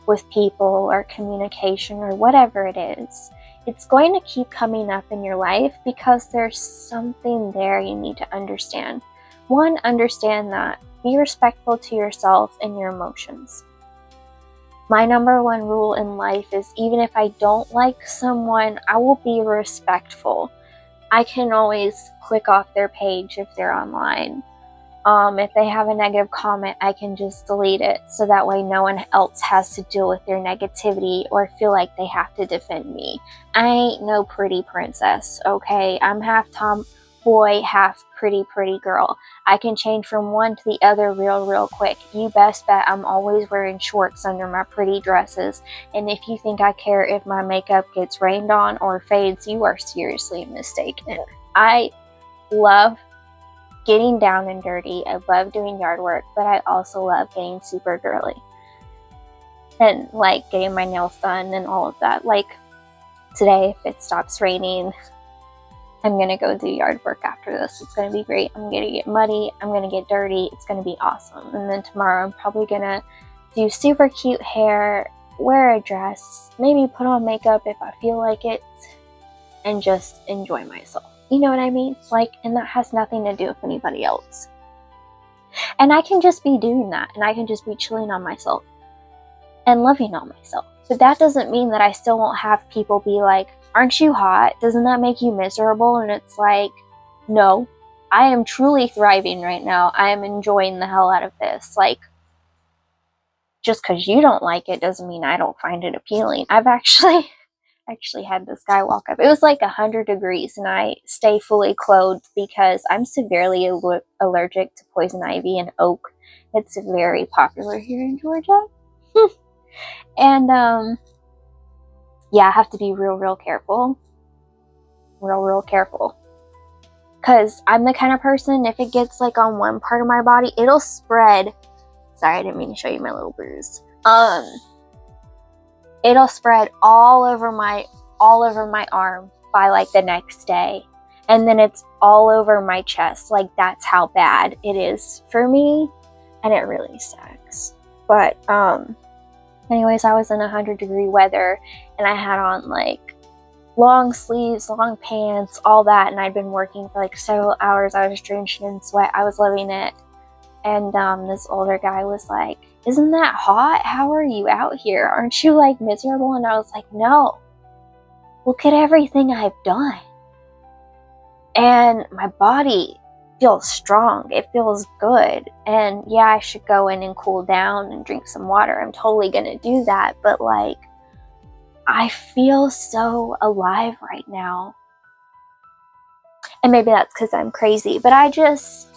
with people or communication or whatever it is, it's going to keep coming up in your life because there's something there you need to understand. One, understand that. Be respectful to yourself and your emotions. My number one rule in life is, even if I don't like someone, I will be respectful. I can always click off their page if they're online. If they have a negative comment, I can just delete it, so that way no one else has to deal with their negativity or feel like they have to defend me. I ain't no pretty princess, okay? I'm half tomboy, half pretty girl. I can change from one to the other real quick. You best bet I'm always wearing shorts under my pretty dresses. And if you think I care if my makeup gets rained on or fades, you are seriously mistaken. I love getting down and dirty. I love doing yard work, but I also love getting super girly and like getting my nails done and all of that. Like today, if it stops raining, I'm gonna go do yard work after this. It's gonna be great. I'm gonna get muddy, I'm gonna get dirty, it's gonna be awesome. And then tomorrow I'm probably gonna do super cute hair, wear a dress, maybe put on makeup if I feel like it, and just enjoy myself. You know what I mean? Like, and that has nothing to do with anybody else. And I can just be doing that, and I can just be chilling on myself and loving on myself. But that doesn't mean that I still won't have people be like, aren't you hot? Doesn't that make you miserable? And it's like, no, I am truly thriving right now. I am enjoying the hell out of this. Like, just because you don't like it doesn't mean I don't find it appealing. I've actually had this guy walk up. It was like 100 degrees and I stay fully clothed because I'm severely allergic to poison ivy and oak. It's very popular here in Georgia. And yeah, I have to be real careful. Real careful. Because I'm the kind of person, if it gets like on one part of my body, it'll spread. Sorry, I didn't mean to show you my little bruise. it'll spread all over my arm by like the next day. And then it's all over my chest. Like, that's how bad it is for me. And it really sucks. But, anyways, I was in 100-degree weather. And I had on, like, long sleeves, long pants, all that. And I'd been working for, like, several hours. I was drenching in sweat. I was loving it. And, this older guy was like, "Isn't that hot? How are you out here? Aren't you, like, miserable?" And I was like, "No. Look at everything I've done. And my body feels strong. It feels good. And yeah, I should go in and cool down and drink some water. I'm totally gonna do that. But like, I feel so alive right now." And maybe that's because I'm crazy, but I just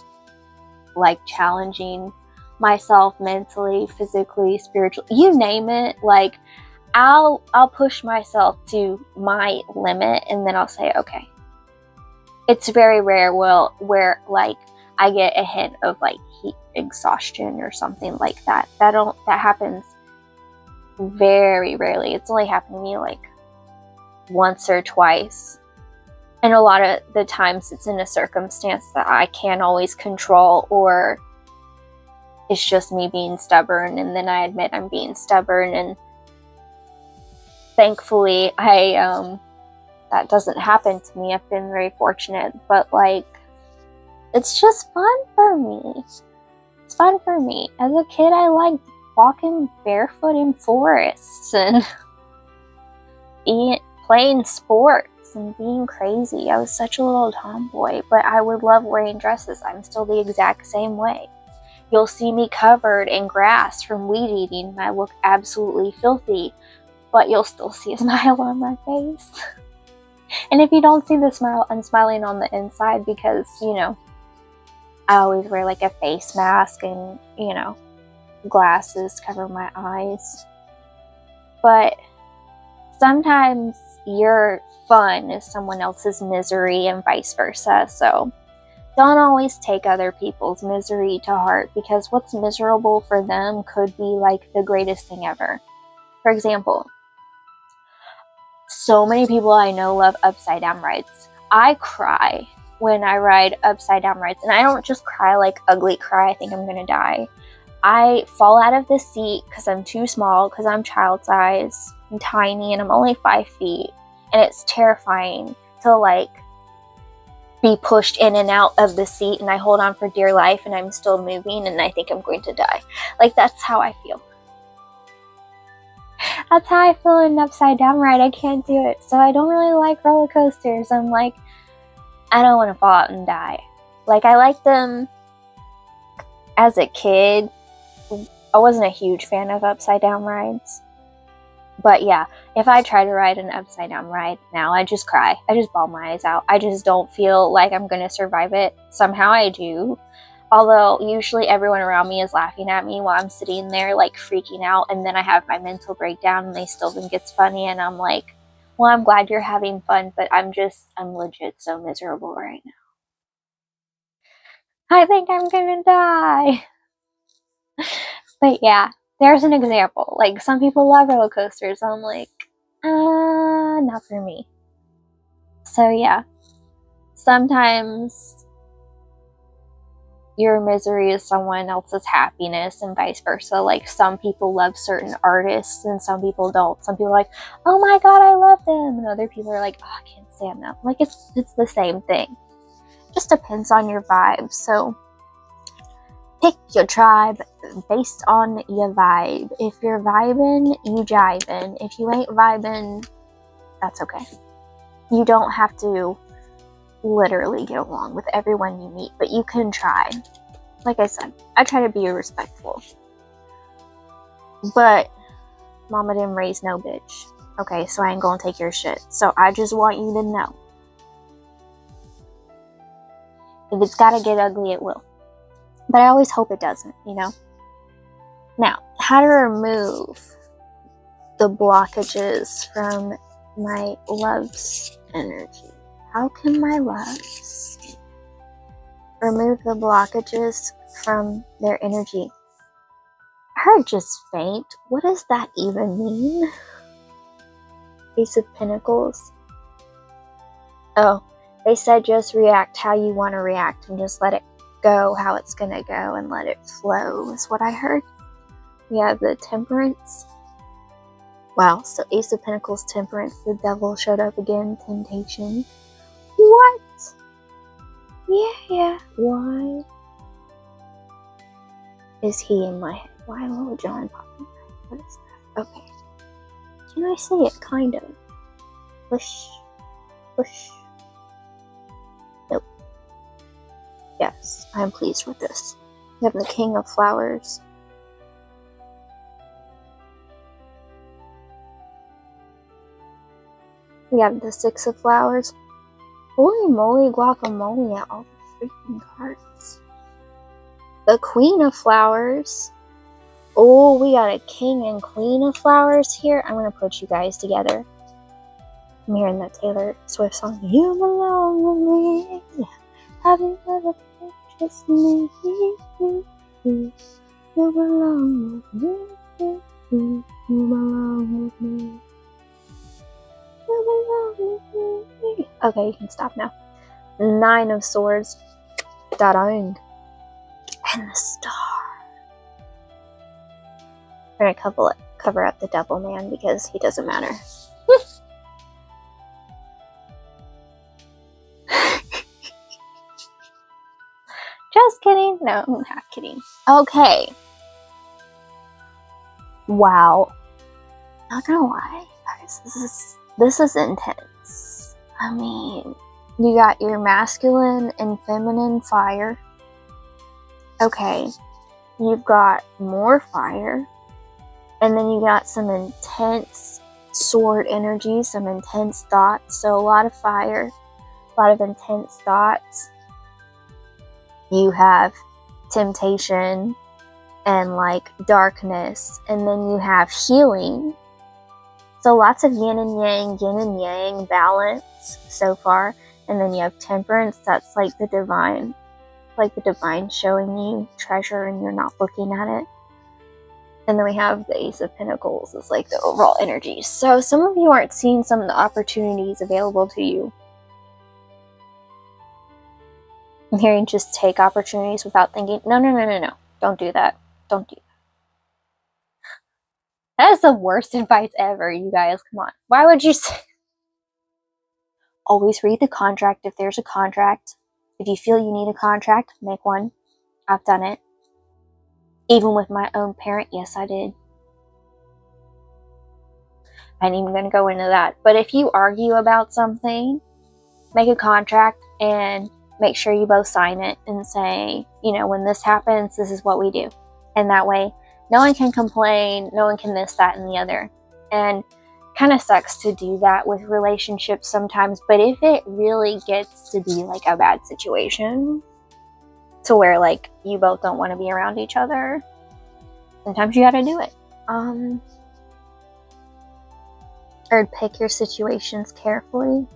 like challenging myself mentally, physically, spiritually, you name it. Like, I'll push myself to my limit, and then I'll say, okay. It's very rare where like I get a hint of like heat exhaustion or something like that. That happens very rarely. It's only happened to me like once or twice. And a lot of the times it's in a circumstance that I can't always control, or it's just me being stubborn, and then I admit I'm being stubborn, and thankfully that doesn't happen to me. I've been very fortunate, but like, it's just fun for me. It's fun for me. As a kid, I liked walking barefoot in forests and playing sports and being crazy. I was such a little tomboy, but I would love wearing dresses. I'm still the exact same way. You'll see me covered in grass from weed eating, and I look absolutely filthy, but you'll still see a smile on my face. And if you don't see the smile, I'm smiling on the inside because, you know, I always wear like a face mask and, you know, glasses cover my eyes. But sometimes your fun is someone else's misery and vice versa. So don't always take other people's misery to heart, because what's miserable for them could be like the greatest thing ever. For example, so many people I know love upside down rides. I cry when I ride upside down rides, and I don't just cry like ugly cry, I think I'm gonna die. I fall out of the seat because I'm too small, because I'm child size, I'm tiny, and I'm only 5 feet, and it's terrifying to like be pushed in and out of the seat, and I hold on for dear life, and I'm still moving, and I think I'm going to die. Like, that's how I feel. That's how I feel in an upside down ride. I can't do it. So I don't really like roller coasters. I'm like, I don't want to fall out and die. Like, I liked them as a kid. I wasn't a huge fan of upside down rides. But yeah, if I try to ride an upside down ride now, I just cry. I just bawl my eyes out. I just don't feel like I'm going to survive it. Somehow I do. Although usually everyone around me is laughing at me while I'm sitting there like freaking out, and then I have my mental breakdown and they still think it's funny, and I'm like, well, I'm glad you're having fun, but I'm legit so miserable right now. I think I'm gonna die. But yeah, there's an example. Like, some people love roller coasters. I'm like, not for me. So yeah, sometimes your misery is someone else's happiness and vice versa. Like, some people love certain artists and some people don't. Some people are like, oh my god, I love them, and other people are like, oh, I can't stand them. Like, it's the same thing. It just depends on your vibe. So pick your tribe based on your vibe. If you're vibing, you jiving. If you ain't vibing, that's okay. You don't have to literally get along with everyone you meet, but you can try. Like I said, I try to be respectful. But mama didn't raise no bitch. Okay, so I ain't gonna take your shit. So I just want you to know, if it's gotta get ugly, it will. But I always hope it doesn't, you know? Now, how to remove the blockages from my love's energy. How can my loves remove the blockages from their energy? I heard just faint. What does that even mean? Ace of Pentacles. Oh, they said just react how you want to react and just let it go how it's going to go and let it flow is what I heard. We have the Temperance. Wow, so Ace of Pentacles, Temperance, the Devil showed up again, Temptation. What? Yeah. Why is he in my head? Why Little John popping? What is that? Okay. Can I see it? Kind of. Push. Nope. Yes, I'm pleased with this. We have the King of Flowers. We have the Six of Flowers. Holy moly guacamole at all the freaking cards. The Queen of Flowers. Oh, we got a King and Queen of Flowers here. I'm going to put you guys together. I'm hearing that Taylor Swift song. You belong with me. Have you ever purchased me? You belong with me. You belong with me. You belong with me. Okay, you can stop now. Nine of Swords. Da-dang. And the Star. We're going to cover up the Devil Man because he doesn't matter. Just kidding. No, I'm not kidding. Okay. Wow. Not gonna lie, guys. This is intense. I mean, you got your masculine and feminine fire. Okay. You've got more fire. And then you got some intense sword energy, some intense thoughts. So a lot of fire, a lot of intense thoughts. You have temptation and like darkness, and then you have healing. So lots of yin and yang balance so far. And then you have Temperance, that's like the divine showing you treasure and you're not looking at it. And then we have the Ace of Pentacles, it's like the overall energy. So some of you aren't seeing some of the opportunities available to you. I'm hearing just take opportunities without thinking, no. Don't do that. Don't do that. That is the worst advice ever, you guys. Come on. Why would you say? Always read the contract if there's a contract. If you feel you need a contract, make one. I've done it. Even with my own parent, yes, I did. I ain't even going to go into that. But if you argue about something, make a contract and make sure you both sign it and say, you know, when this happens, this is what we do. And that way, no one can complain, no one can this, that, and the other. And kind of sucks to do that with relationships sometimes. But if it really gets to be like a bad situation, to where like you both don't want to be around each other, sometimes you gotta do it. Or pick your situations carefully.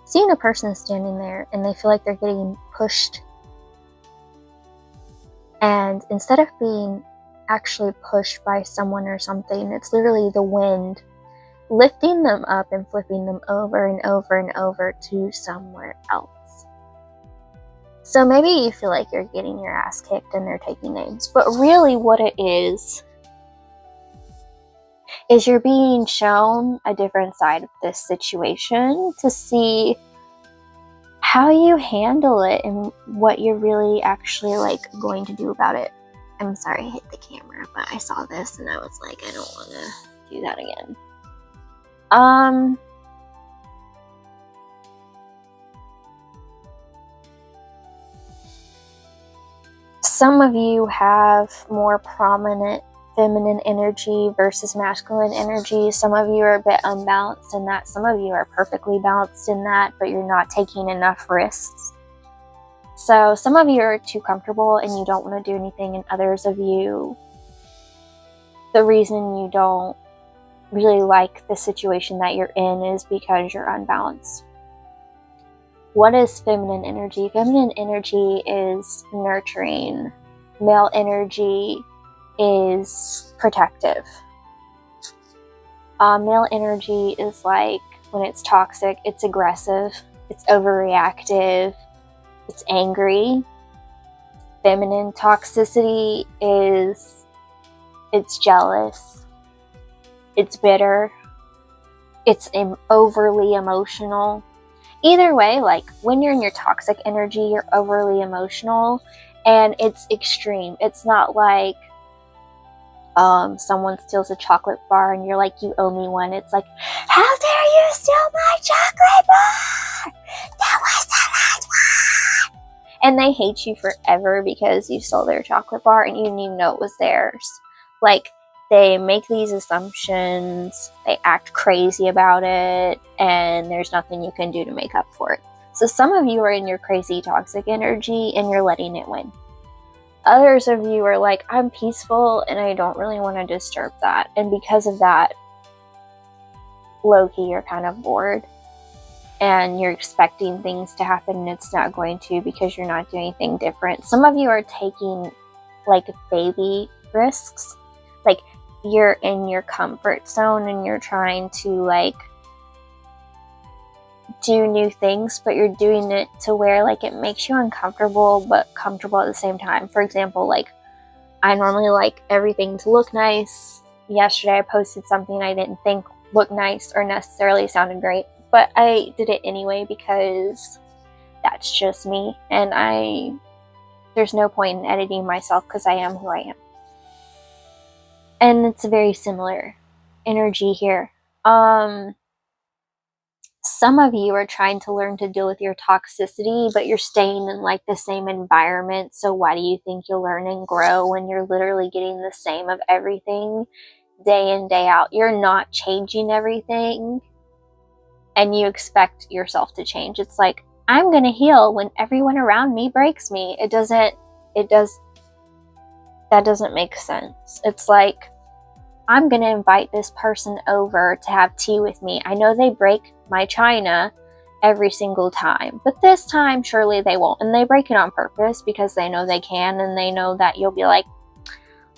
Seeing a person standing there and they feel like they're getting pushed, and instead of being actually pushed by someone or something, it's literally the wind lifting them up and flipping them over and over and over to somewhere else. So maybe you feel like you're getting your ass kicked and they're taking names, but really what it is you're being shown a different side of this situation to see how you handle it and what you're really actually like going to do about it. I'm sorry I hit the camera, but I saw this and I was like, I don't want to do that again. Some of you have more prominent feminine energy versus masculine energy. Some of you are a bit unbalanced in that. Some of you are perfectly balanced in that, but you're not taking enough risks. So some of you are too comfortable and you don't want to do anything, and others of you, the reason you don't really like the situation that you're in is because you're unbalanced. What is feminine energy? Feminine energy is nurturing. Male energy is protective. Male energy is like, when it's toxic, it's aggressive, it's overreactive, it's angry. Feminine toxicity is, it's jealous, it's bitter, it's overly emotional. Either way, like when you're in your toxic energy, you're overly emotional and it's extreme. It's not like someone steals a chocolate bar and you're like, you owe me one. It's like, how dare you steal my chocolate bar? That was the last one. And they hate you forever because you stole their chocolate bar and you didn't even know it was theirs. Like, they make these assumptions, they act crazy about it, and there's nothing you can do to make up for it. So some of you are in your crazy toxic energy and you're letting it win. Others of you are like, I'm peaceful and I don't really want to disturb that. And because of that, low-key, you're kind of bored. And you're expecting things to happen and it's not going to because you're not doing anything different. Some of you are taking like baby risks. Like, you're in your comfort zone and you're trying to like do new things, but you're doing it to where like it makes you uncomfortable but comfortable at the same time. For example, like, I normally like everything to look nice. Yesterday I posted something I didn't think looked nice or necessarily sounded great, but I did it anyway because that's just me, and there's no point in editing myself because I am who I am. And it's a very similar energy here. Some of you are trying to learn to deal with your toxicity, but you're staying in like the same environment. So why do you think you'll learn and grow when you're literally getting the same of everything day in, day out? You're not changing everything and you expect yourself to change. It's like, I'm going to heal when everyone around me breaks me. That doesn't make sense. It's like, I'm going to invite this person over to have tea with me. I know they break my china every single time, but this time surely they won't. And they break it on purpose because they know they can, and they know that you'll be like,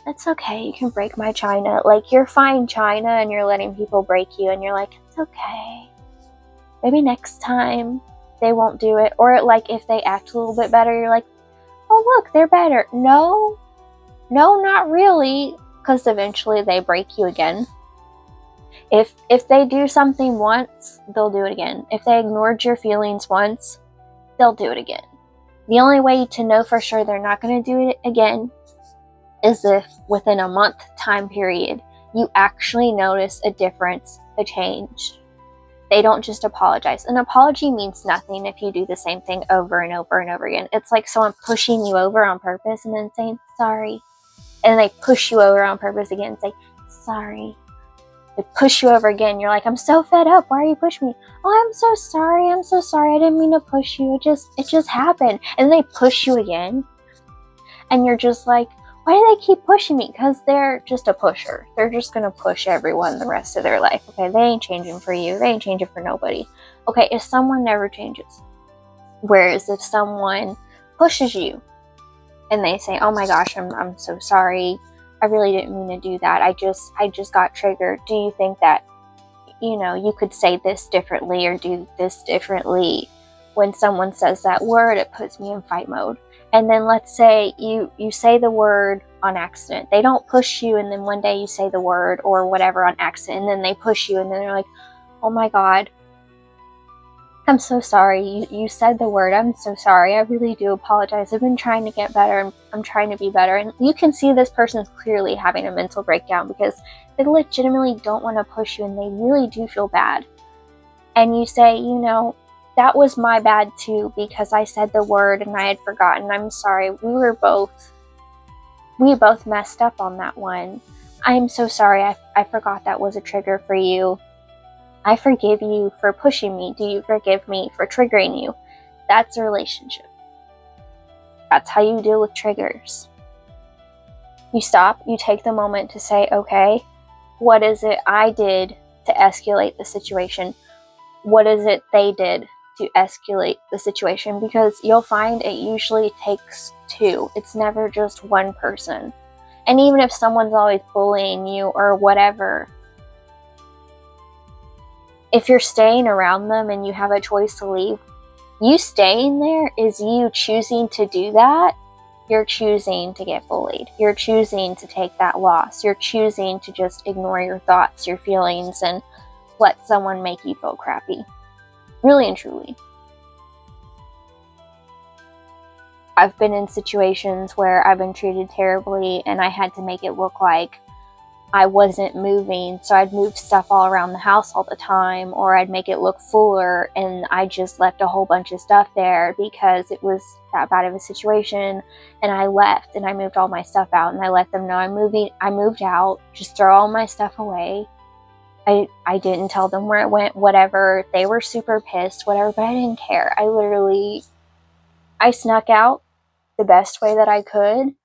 it's okay, you can break my china. Like, you're fine china and you're letting people break you, and you're like, it's okay. Maybe next time they won't do it. Or like, if they act a little bit better, you're like, oh look, they're better. No, not really. Because eventually they break you again. If they do something once, they'll do it again. If they ignored your feelings once, they'll do it again. The only way to know for sure they're not going to do it again is if within a month time period, you actually notice a difference, a change. They don't just apologize. An apology means nothing if you do the same thing over and over and over again. It's like someone pushing you over on purpose and then saying, sorry. And they push you over on purpose again and say, sorry. They push you over again. You're like, I'm so fed up. Why are you pushing me? Oh, I'm so sorry. I didn't mean to push you. It just happened. And then they push you again. And you're just like, why do they keep pushing me? Because they're just a pusher. They're just going to push everyone the rest of their life. Okay, they ain't changing for you. They ain't changing for nobody. Okay, if someone never changes. Whereas if someone pushes you, and they say, oh my gosh, I'm so sorry. I really didn't mean to do that. I just got triggered. Do you think that, you could say this differently or do this differently? When someone says that word, it puts me in fight mode. And then let's say you say the word on accident. They don't push you and then one day you say the word or whatever on accident and then they push you and then they're like, oh my God, I'm so sorry. You said the word. I'm so sorry. I really do apologize. I've been trying to get better. I'm trying to be better. And you can see this person is clearly having a mental breakdown because they legitimately don't want to push you and they really do feel bad. And you say, that was my bad too because I said the word and I had forgotten. I'm sorry. We both messed up on that one. I'm so sorry. I forgot that was a trigger for you. I forgive you for pushing me. Do you forgive me for triggering you? That's a relationship. That's how you deal with triggers. You stop, you take the moment to say, okay, what is it I did to escalate the situation? What is it they did to escalate the situation? Because you'll find it usually takes two. It's never just one person. And even if someone's always bullying you or whatever, if you're staying around them and you have a choice to leave, you staying there is you choosing to do that. You're choosing to get bullied. You're choosing to take that loss. You're choosing to just ignore your thoughts, your feelings, and let someone make you feel crappy. Really and truly. I've been in situations where I've been treated terribly and I had to make it look like I wasn't moving, so I'd move stuff all around the house all the time, or I'd make it look fuller and I just left a whole bunch of stuff there because it was that bad of a situation, and I left and I moved all my stuff out and I let them know I'm moving. I moved out, just throw all my stuff away. I didn't tell them where it went, whatever. They were super pissed, whatever, but I didn't care. I snuck out the best way that I could.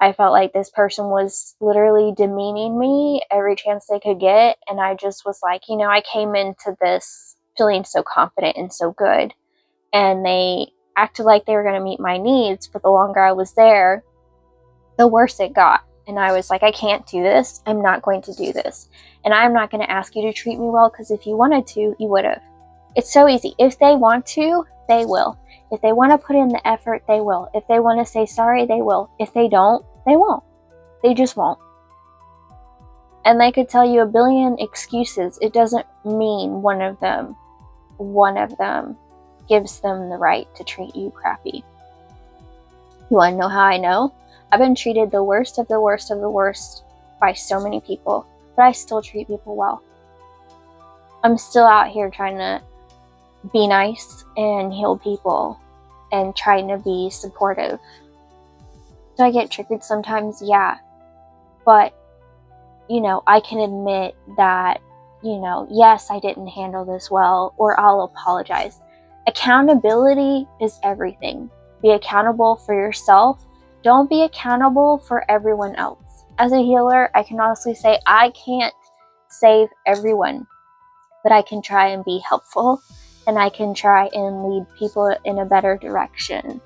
I felt like this person was literally demeaning me every chance they could get. And I just was like, I came into this feeling so confident and so good. And they acted like they were going to meet my needs. But the longer I was there, the worse it got. And I was like, I can't do this. I'm not going to do this. And I'm not going to ask you to treat me well, because if you wanted to, you would have. It's so easy. If they want to, they will. If they want to put in the effort, they will. If they want to say sorry, they will. If they don't, they won't. They just won't. And they could tell you a billion excuses. It doesn't mean one of them gives them the right to treat you crappy. You want to know how I know? I've been treated the worst of the worst of the worst by so many people, but I still treat people well. I'm still out here trying to be nice and heal people and trying to be supportive. Do I get triggered sometimes? Yeah. But, I can admit that, yes, I didn't handle this well, or I'll apologize. Accountability is everything. Be accountable for yourself. Don't be accountable for everyone else. As a healer, I can honestly say I can't save everyone, but I can try and be helpful, and I can try and lead people in a better direction.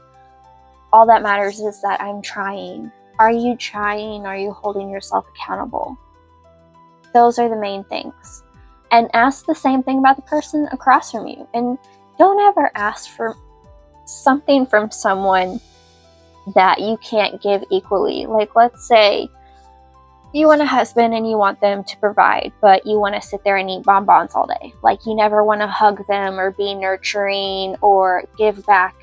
All that matters is that I'm trying. Are you trying? Are you holding yourself accountable? Those are the main things. And ask the same thing about the person across from you. And don't ever ask for something from someone that you can't give equally. Like, let's say you want a husband and you want them to provide, but you want to sit there and eat bonbons all day. Like, you never want to hug them or be nurturing or give back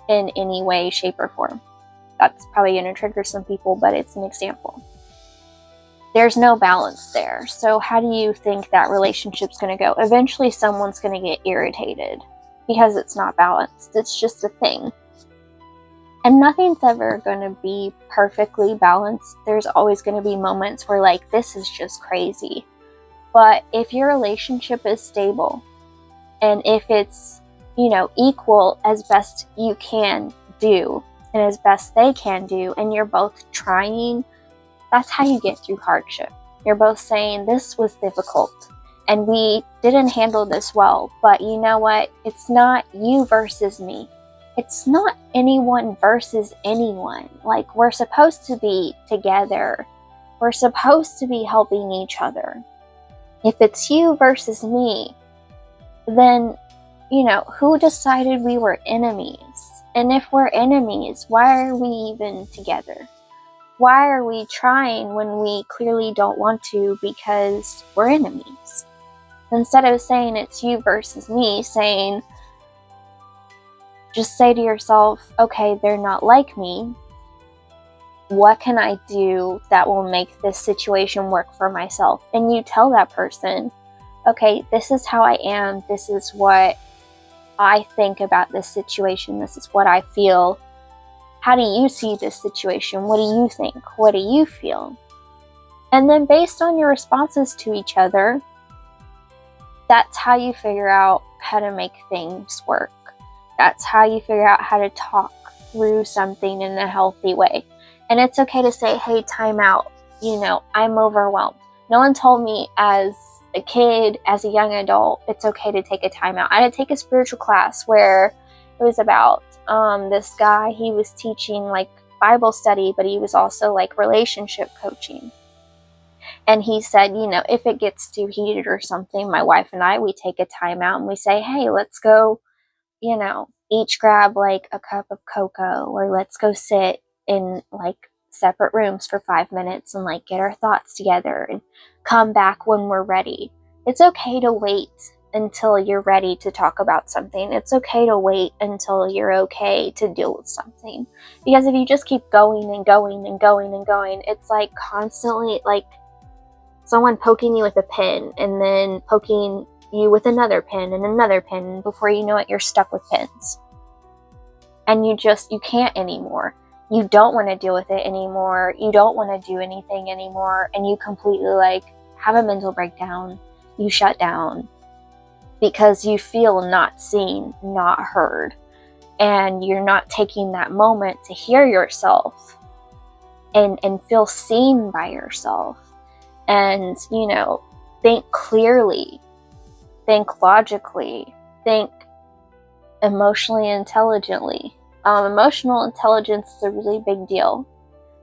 in any way, shape, or form. That's probably going to trigger some people, but it's an example. There's no balance there. So how do you think that relationship's going to go? Eventually someone's going to get irritated because it's not balanced. It's just a thing. And nothing's ever going to be perfectly balanced. There's always going to be moments where, like, this is just crazy. But if your relationship is stable, and if it's, equal as best you can do, and as best they can do, and you're both trying, that's how you get through hardship. You're both saying, this was difficult, and we didn't handle this well, but you know what? It's not you versus me. It's not anyone versus anyone. Like, we're supposed to be together. We're supposed to be helping each other. If it's you versus me, then, who decided we were enemies? And if we're enemies, why are we even together? Why are we trying when we clearly don't want to because we're enemies? Instead of saying it's you versus me, just say to yourself, okay, they're not like me. What can I do that will make this situation work for myself? And you tell that person, okay, this is how I am. This is what I think about this situation. This is what I feel. How do you see this situation? What do you think? What do you feel? And then based on your responses to each other, that's how you figure out how to make things work. That's how you figure out how to talk through something in a healthy way. And it's okay to say, hey, time out. I'm overwhelmed. No one told me as a kid, as a young adult, it's okay to take a time out. I had to take a spiritual class where it was about this guy. He was teaching like Bible study, but he was also like relationship coaching. And he said, you know, if it gets too heated or something, my wife and I, we take a time out and we say, hey, let's go, you know, each grab like a cup of cocoa, or let's go sit in like separate rooms for 5 minutes and like get our thoughts together and come back when we're ready. It's okay to wait until you're ready to talk about something. It's okay to wait until you're okay to deal with something. Because if you just keep going and going and going and going, it's like constantly like someone poking you with a pin and then poking you with another pin and another pin. And before you know it, you're stuck with pins. And you can't anymore. You don't want to deal with it anymore. You don't want to do anything anymore. And you completely like have a mental breakdown. You shut down because you feel not seen, not heard. And you're not taking that moment to hear yourself and feel seen by yourself. And, you know, think clearly, think logically, think emotionally intelligently. Emotional intelligence is a really big deal.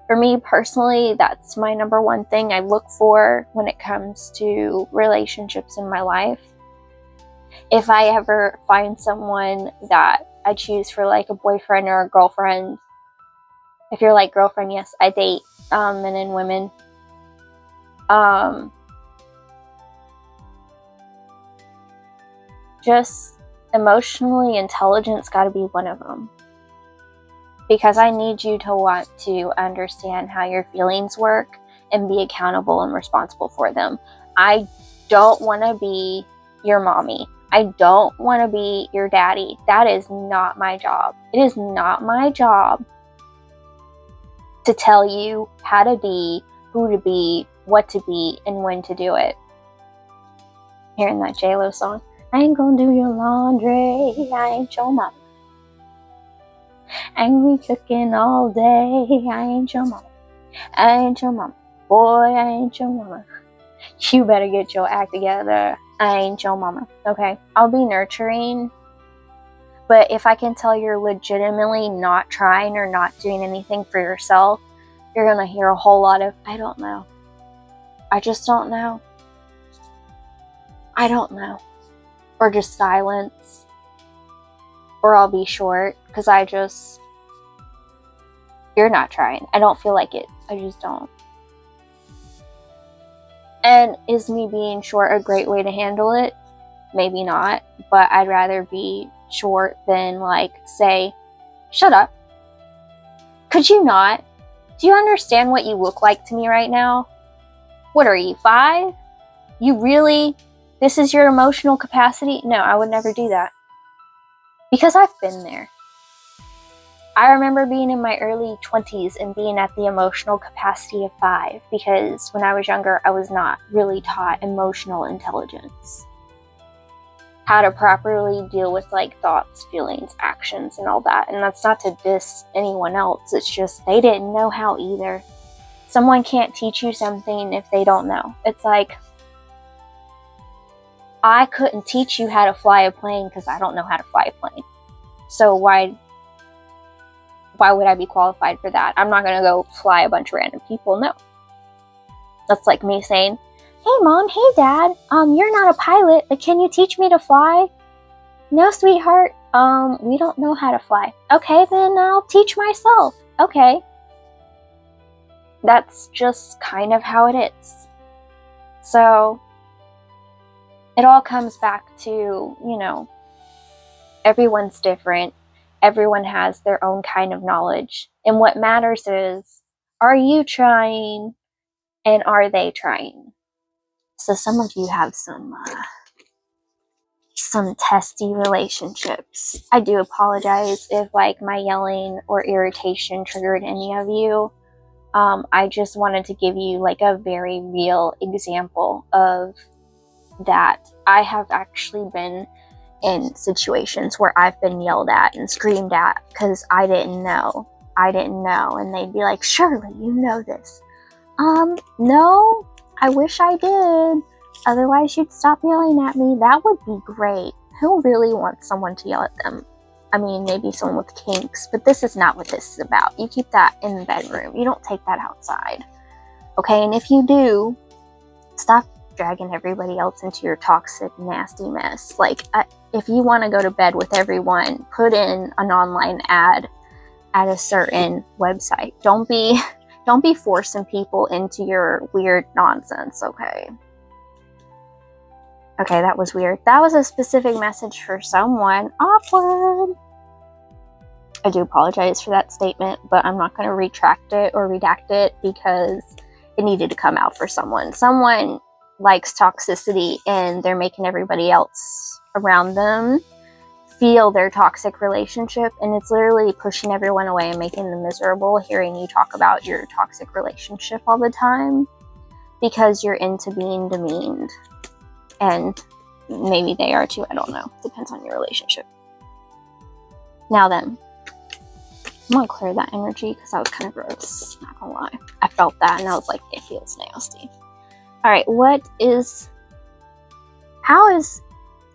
For me personally, that's my number one thing I look for when it comes to relationships in my life. If I ever find someone that I choose for like a boyfriend or a girlfriend, if you're like girlfriend, yes, I date men and women. Just emotionally intelligent's got to be one of them. Because I need you to want to understand how your feelings work and be accountable and responsible for them. I don't want to be your mommy. I don't want to be your daddy. That is not my job. It is not my job to tell you how to be, who to be, what to be, and when to do it. Hearing that J-Lo song, I ain't gonna do your laundry, I ain't your mama. I ain't be cooking all day, I ain't your mama. I ain't your mama. Boy, I ain't your mama. You better get your act together. I ain't your mama. Okay, I'll be nurturing, but if I can tell you're legitimately not trying or not doing anything for yourself, you're gonna hear a whole lot of, I don't know. I just don't know. I don't know. Or just silence. Or I'll be short because you're not trying. I don't feel like it. I just don't. And is me being short a great way to handle it? Maybe not, but I'd rather be short than like say, shut up. Could you not? Do you understand what you look like to me right now? What are you, 5? You really? This is your emotional capacity? No, I would never do that. Because I've been there. I remember being in my early 20s and being at the emotional capacity of 5 because when I was younger, I was not really taught emotional intelligence. How to properly deal with like thoughts, feelings, actions, and all that. And that's not to diss anyone else. It's just they didn't know how either. Someone can't teach you something if they don't know. It's like, I couldn't teach you how to fly a plane because I don't know how to fly a plane. So why would I be qualified for that? I'm not going to go fly a bunch of random people. No. That's like me saying, hey mom, hey dad, you're not a pilot, but can you teach me to fly? No, sweetheart, we don't know how to fly. Okay, then I'll teach myself. Okay. That's just kind of how it is. So it all comes back to, you know, everyone's different. Everyone has their own kind of knowledge. And what matters is, are you trying and are they trying? So some of you have some testy relationships. I do apologize if like my yelling or irritation triggered any of you. I just wanted to give you like a very real example of that. I have actually been in situations where I've been yelled at and screamed at because I didn't know. And they'd be like, Shirley, you know this. No, I wish I did. Otherwise you'd stop yelling at me. That would be great. Who really wants someone to yell at them? I mean, maybe someone with kinks, but this is not what this is about. You keep that in the bedroom. You don't take that outside. Okay, and if you do, stop dragging everybody else into your toxic, nasty mess. Like, if you want to go to bed with everyone, put in an online ad at a certain website. Don't be forcing people into your weird nonsense, okay? Okay, that was weird. That was a specific message for someone. Awkward. I do apologize for that statement, but I'm not going to retract it or redact it because it needed to come out for someone. Someone likes toxicity and they're making everybody else around them feel their toxic relationship, and it's literally pushing everyone away and making them miserable hearing you talk about your toxic relationship all the time because you're into being demeaned. And maybe they are too, I don't know. Depends on your relationship. Now then, I'm gonna clear that energy because that was kind of gross, not gonna lie. I felt that and I was like, it feels nasty. Alright, how is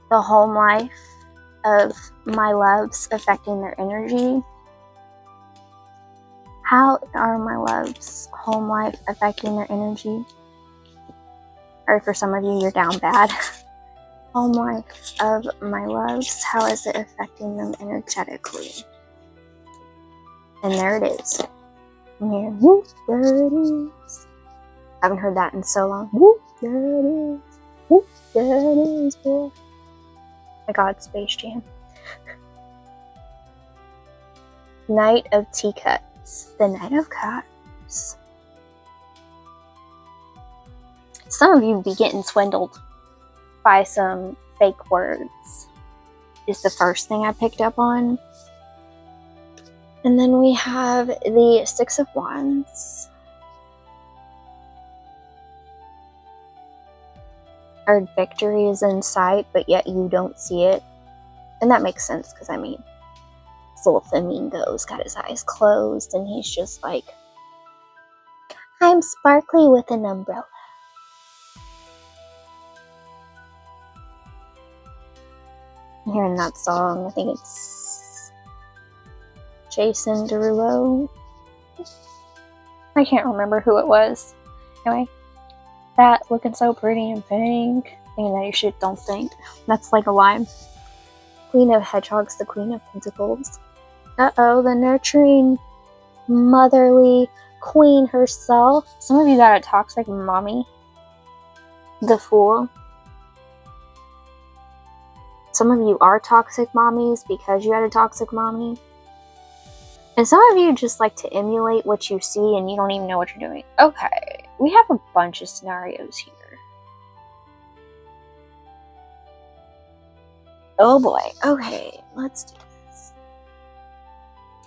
the home life of my loves affecting their energy? How are my loves' home life affecting their energy? Or for some of you, you're down bad. Home life of my loves, how is it affecting them energetically? And there it is. And here, whoop, there it is. I haven't heard that in so long. Whoop, there it is. Whoop, there it is, boy. My God, Space Jam. Knight of Teacups. The Knight of Cups. Some of you be getting swindled by some fake words, is the first thing I picked up on. And then we have the Six of Wands. Our victory is in sight, but yet you don't see it. And that makes sense, because I mean, this little flamingo's got his eyes closed, and he's just like, I'm sparkly with an umbrella. I'm hearing that song, I think it's Jason Derulo. I can't remember who it was. Anyway, that looking so pretty in pink. Thinking that you shit don't think. That's like a line. Queen of Hedgehogs, the Queen of Pentacles. Uh-oh, the nurturing, motherly queen herself. Some of you got a toxic mommy. The Fool. Some of you are toxic mommies because you had a toxic mommy. And some of you just like to emulate what you see and you don't even know what you're doing. Okay, we have a bunch of scenarios here. Oh boy, okay, let's do this.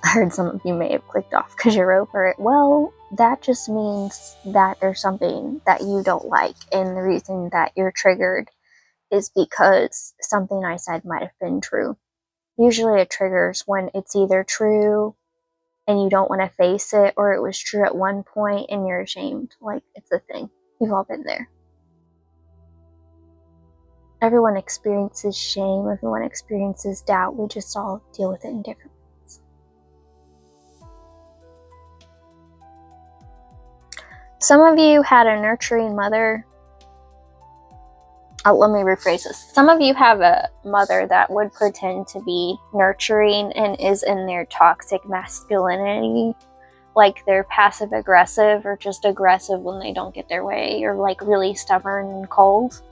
I heard some of you may have clicked off because you're over it. Well, that just means that there's something that you don't like, and the reason that you're triggered is because something I said might have been true. Usually it triggers when it's either true and you don't want to face it, or it was true at one point and you're ashamed. Like, it's a thing. We've all been there. Everyone experiences shame. Everyone experiences doubt. We just all deal with it in different ways. Some of you had a nurturing mother. Let me rephrase this. Some of you have a mother that would pretend to be nurturing and is in their toxic masculinity. Like they're passive aggressive or just aggressive when they don't get their way, or like really stubborn and cold.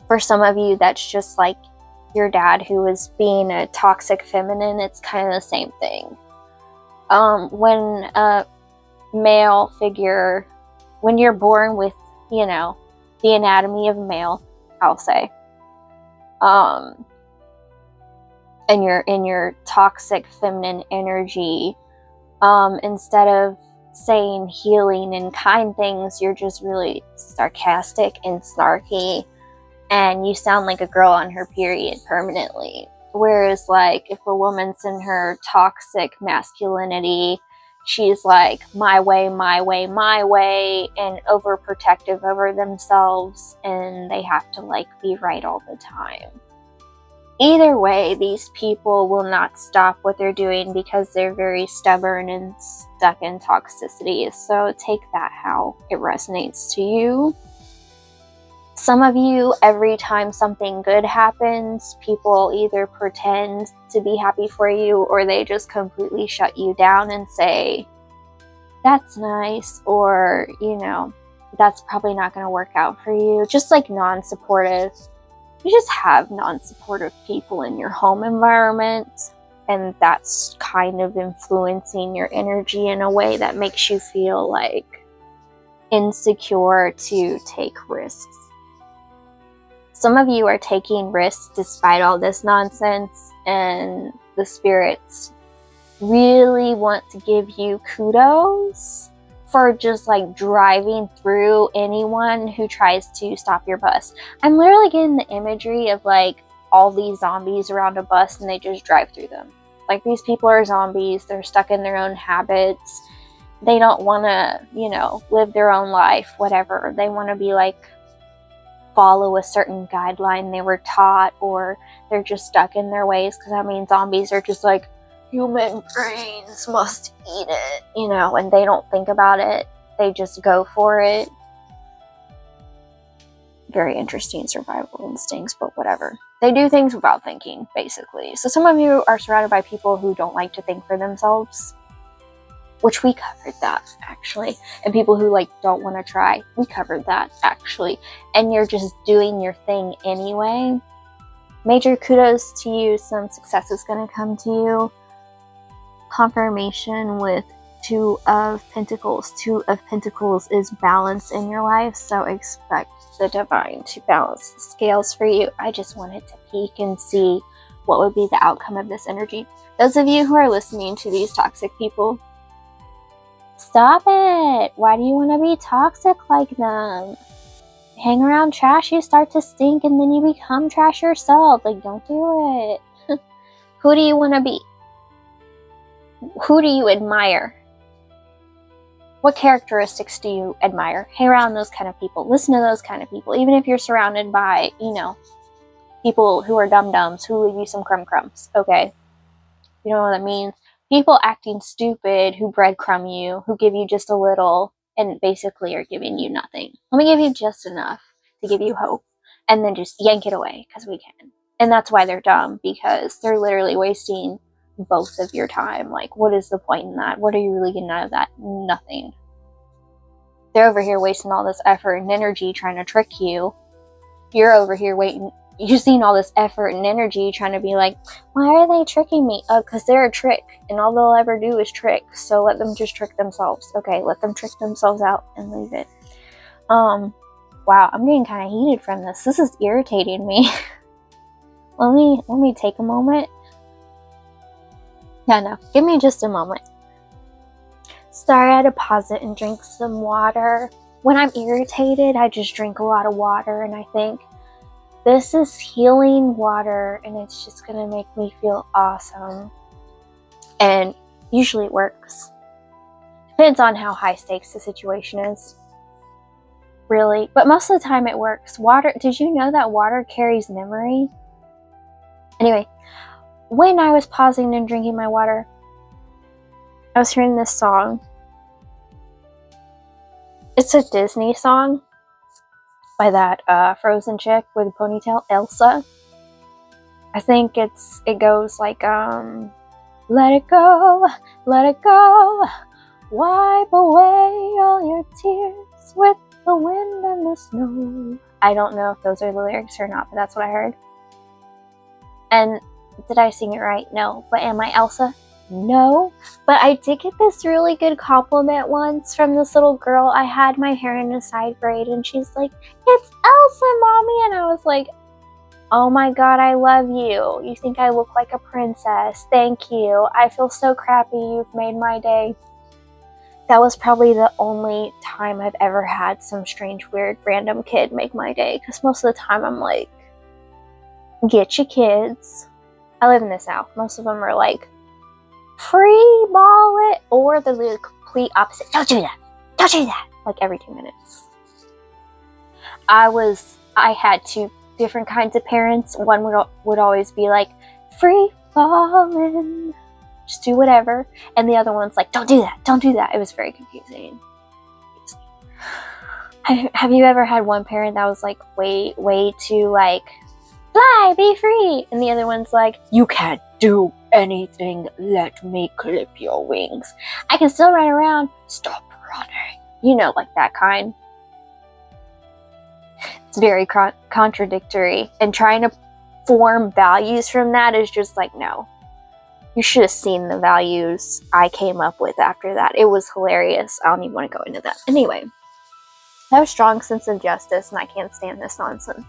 For some of you, that's just like your dad who is being a toxic feminine. It's kind of the same thing. When a male figure, when you're born with, you know, the anatomy of a male, I'll say, and you're in your toxic feminine energy, instead of saying healing and kind things, you're just really sarcastic and snarky, and you sound like a girl on her period permanently. Whereas like if a woman's in her toxic masculinity, she's like, my way, my way, my way, and overprotective over themselves, and they have to like be right all the time. Either way, these people will not stop what they're doing because they're very stubborn and stuck in toxicity. So take that how it resonates to you. Some of you, every time something good happens, people either pretend to be happy for you or they just completely shut you down and say, that's nice, or, you know, that's probably not going to work out for you. Just like non-supportive. You just have non-supportive people in your home environment, and that's kind of influencing your energy in a way that makes you feel like insecure to take risks. Some of you are taking risks despite all this nonsense, and the spirits really want to give you kudos for just like driving through anyone who tries to stop your bus. I'm literally getting the imagery of like all these zombies around a bus and they just drive through them. Like, these people are zombies. They're stuck in their own habits. They don't want to, you know, live their own life, whatever. They want to be like, follow a certain guideline they were taught, or they're just stuck in their ways, because I mean, zombies are just like, human brains must eat it, you know, and they don't think about it. They just go for it. Very interesting survival instincts, but whatever. They do things without thinking, basically. So some of you are surrounded by people who don't like to think for themselves, which we covered that, actually. And people who like don't want to try, we covered that, actually. And you're just doing your thing anyway. Major kudos to you. Some success is going to come to you. Confirmation with Two of Pentacles. Two of Pentacles is balance in your life, so expect the divine to balance the scales for you. I just wanted to peek and see what would be the outcome of this energy. Those of you who are listening to these toxic people, stop it. Why do you want to be toxic like them? Hang around trash, you start to stink, and then you become trash yourself. Like, don't do it. Who do you want to be? Who do you admire? What characteristics do you admire? Hang around those kind of people. Listen to those kind of people. Even if you're surrounded by, you know, people who are dum-dums, who leave you some crumbs, okay? You know what that means? People acting stupid, who breadcrumb you, who give you just a little, and basically are giving you nothing. Let me give you just enough to give you hope, and then just yank it away, because we can. And that's why they're dumb, because they're literally wasting both of your time. Like, what is the point in that? What are you really getting out of that? Nothing. They're over here wasting all this effort and energy trying to trick you. You're over here waiting. You're seeing all this effort and energy trying to be like, why are they tricking me? Oh, because they're a trick, and all they'll ever do is trick. So let them just trick themselves. Okay, let them trick themselves out and leave it. Wow, I'm getting kind of heated from this. This is irritating me. let me take a moment. Yeah, no, give me just a moment. Sorry, I had to pause it and drink some water. When I'm irritated, I just drink a lot of water, and I think, this is healing water, and it's just going to make me feel awesome. And usually it works. Depends on how high stakes the situation is. Really. But most of the time it works. Water, did you know that water carries memory? Anyway, when I was pausing and drinking my water, I was hearing this song. It's a Disney song by that Frozen chick with a ponytail, Elsa. I think it goes like, let it go, wipe away all your tears with the wind and the snow. I don't know if those are the lyrics or not, but that's what I heard. And did I sing it right? No. But am I Elsa? No. But I did get this really good compliment once from this little girl. I had my hair in a side braid, and she's like, it's Elsa, mommy. And I was like, oh my god, I love you. You think I look like a princess. Thank you. I feel so crappy. You've made my day. That was probably the only time I've ever had some strange, weird, random kid make my day. Because most of the time I'm like, get your kids. I live in the South. Most of them are like, free ball it. Or the complete opposite. Don't do that. Don't do that. Like every 2 minutes. I had to different kinds of parents. One would always be like, free falling, just do whatever. And the other one's like, don't do that, don't do that. It was very confusing. Have you ever had one parent that was like way too like, fly, be free, and the other one's like, you can't do anything, let me clip your wings. I can still run around, stop running. You know, like that kind. It's very contradictory, and trying to form values from that is just like, no. You should have seen the values I came up with after that. It was hilarious. I don't even want to go into that. Anyway, I have a strong sense of justice, and I can't stand this nonsense.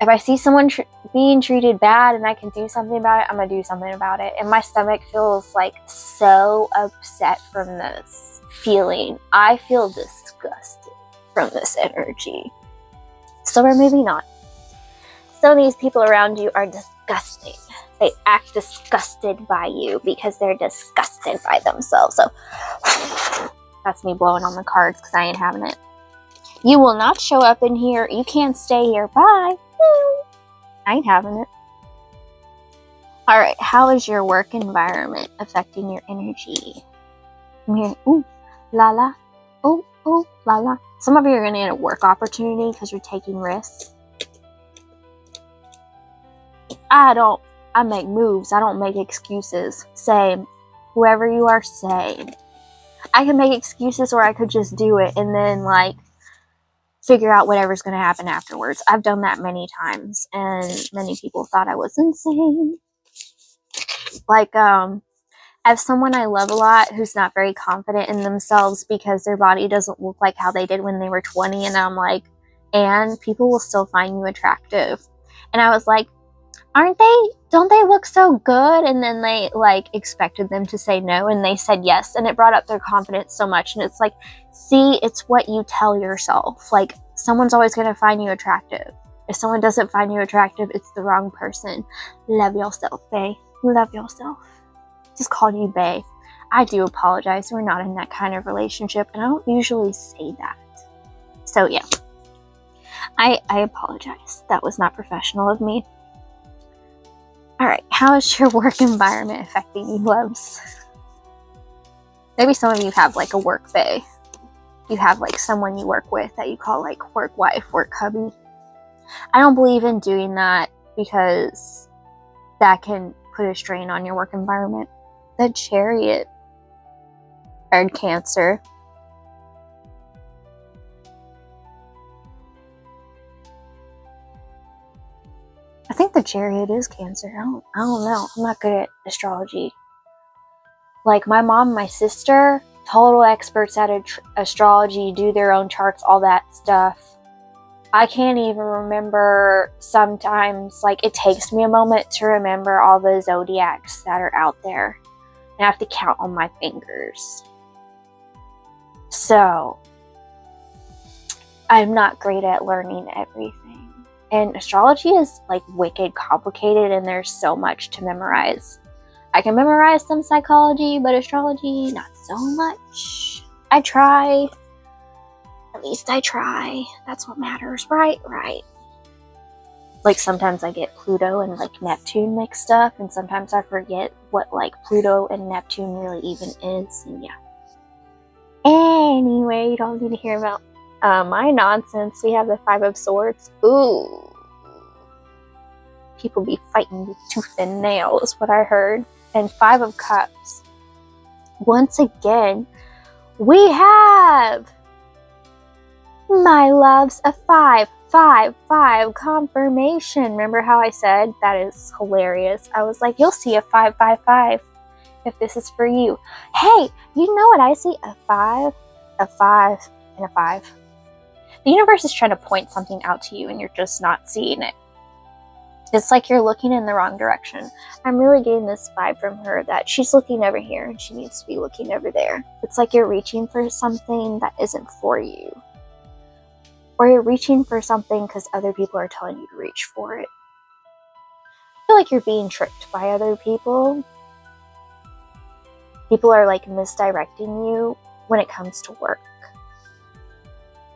If I see someone being treated bad and I can do something about it, I'm going to do something about it. And my stomach feels like so upset from this feeling. I feel disgusted from this energy. Some are maybe not. Some of these people around you are disgusting. They act disgusted by you because they're disgusted by themselves. So that's me blowing on the cards because I ain't having it. You will not show up in here. You can't stay here. Bye. I ain't having it. Alright, how is your work environment affecting your energy? I'm hearing, ooh, la la, ooh, la la. Some of you are going to get a work opportunity because you're taking risks. I make moves. I don't make excuses. Same. Whoever you are, same. I can make excuses, or I could just do it and then like figure out whatever's going to happen afterwards. I've done that many times, and many people thought I was insane. Like, I have someone I love a lot who's not very confident in themselves because their body doesn't look like how they did when they were 20, and I'm like, and people will still find you attractive. And I was like, don't they look so good? And then they like expected them to say no, and they said yes, and it brought up their confidence so much. And it's like, see, it's what you tell yourself. Like, someone's always going to find you attractive. If someone doesn't find you attractive, it's the wrong person. Love yourself, bae. Love yourself. Just called you bae. I do apologize. We're not in that kind of relationship, and I don't usually say that. So yeah, I apologize. That was not professional of me. Alright, how is your work environment affecting you, loves? Maybe some of you have like a work bae. You have like someone you work with that you call like work wife, work hubby. I don't believe in doing that because that can put a strain on your work environment. The Chariot or Cancer. I think the Chariot is Cancer. I don't know. I'm not good at astrology. Like my mom, my sister, total experts at astrology, do their own charts, all that stuff. I can't even remember sometimes, like it takes me a moment to remember all the zodiacs that are out there. And I have to count on my fingers. So, I'm not great at learning everything. And astrology is like wicked complicated, and there's so much to memorize. I can memorize some psychology, but astrology, not so much. I try. At least I try. That's what matters, right? Right. Like sometimes I get Pluto and like Neptune mixed up, and sometimes I forget what like Pluto and Neptune really even is, and yeah. Anyway, you don't need to hear about my nonsense. We have the Five of Swords. Ooh. People be fighting with tooth and nail is what I heard. And Five of Cups. Once again, we have, my loves, a 5, 5, 5 confirmation. Remember how I said that is hilarious? I was like, you'll see a 5, 5, 5 if this is for you. Hey, you know what I see? A 5, a 5, and a 5. The universe is trying to point something out to you and you're just not seeing it. It's like you're looking in the wrong direction. I'm really getting this vibe from her that she's looking over here and she needs to be looking over there. It's like you're reaching for something that isn't for you. Or you're reaching for something because other people are telling you to reach for it. I feel like you're being tricked by other people. People are like misdirecting you when it comes to work.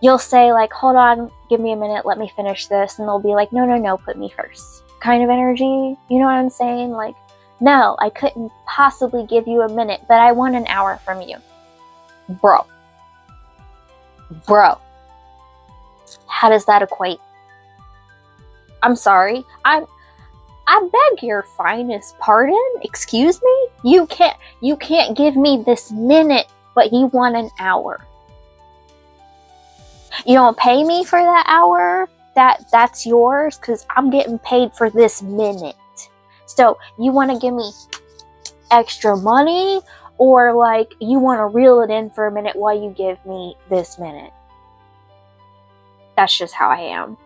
You'll say like, hold on, give me a minute, let me finish this, and they'll be like, no, no, no, put me first kind of energy. You know what I'm saying? Like, no, I couldn't possibly give you a minute, but I want an hour from you. Bro, how does that equate? I'm sorry, I beg your finest pardon. Excuse me? You can't give me this minute, but you want an hour. You don't pay me for that hour. That's yours, because I'm getting paid for this minute. So you want to give me extra money, or like you want to reel it in for a minute while you give me this minute? That's just how I am.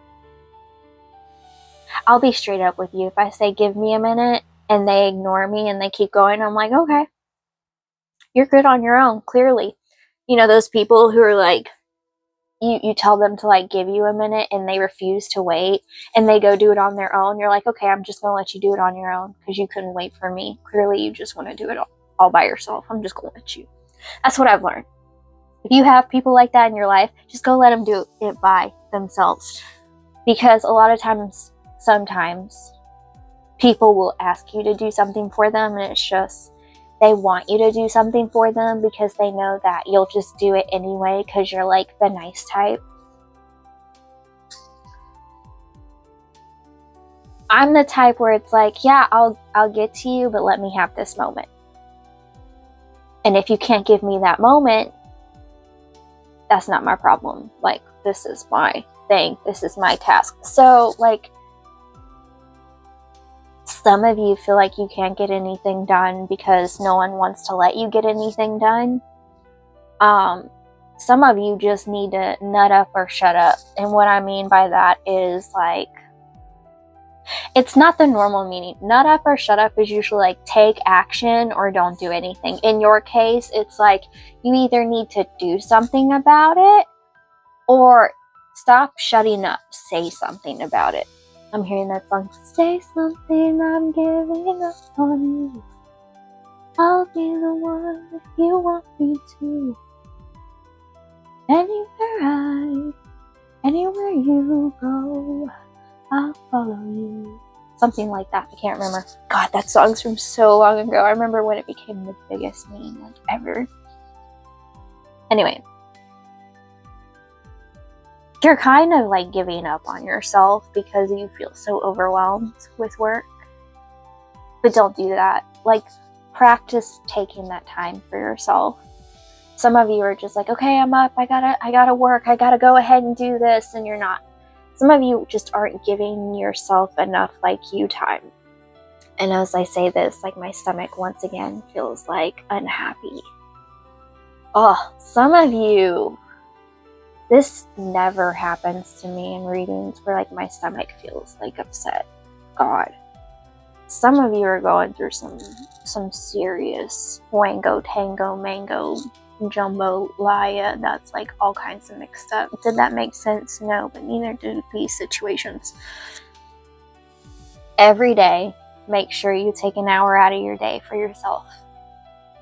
I'll be straight up with you. If I say give me a minute and they ignore me and they keep going, I'm like, okay, you're good on your own, clearly. You know, those people who are like, you tell them to like give you a minute and they refuse to wait and they go do it on their own. You're like, okay, I'm just gonna let you do it on your own because you couldn't wait for me. Clearly you just want to do it all by yourself. I'm just gonna let you. That's what I've learned. If you have people like that in your life, just go let them do it by themselves. Because a lot of times, sometimes people will ask you to do something for them, and it's just they want you to do something for them because they know that you'll just do it anyway because you're like the nice type. I'm the type where it's like, yeah, I'll get to you, but let me have this moment. And if you can't give me that moment, that's not my problem. Like, this is my thing. This is my task. So, like, some of you feel like you can't get anything done because no one wants to let you get anything done. Some of you just need to nut up or shut up. And what I mean by that is, like, it's not the normal meaning. Nut up or shut up is usually like take action or don't do anything. In your case, it's like you either need to do something about it or stop shutting up. Say something about it. I'm hearing that song. Say something, I'm giving up on you. I'll be the one if you want me to. Anywhere you go, I'll follow you. Something like that. I can't remember. God, that song's from so long ago. I remember when it became the biggest meme like ever. Anyway. You're kind of like giving up on yourself because you feel so overwhelmed with work. But don't do that. Like, practice taking that time for yourself. Some of you are just like, okay, I'm up. I gotta work. I gotta go ahead and do this. And you're not. Some of you just aren't giving yourself enough like you time. And as I say this, like my stomach once again feels like unhappy. Oh, some of you, this never happens to me in readings where like my stomach feels like upset. God. Some of you are going through some serious wango, tango, mango, jambalaya that's like all kinds of mixed up. Did that make sense? No, but neither do these situations. Every day, make sure you take an hour out of your day for yourself.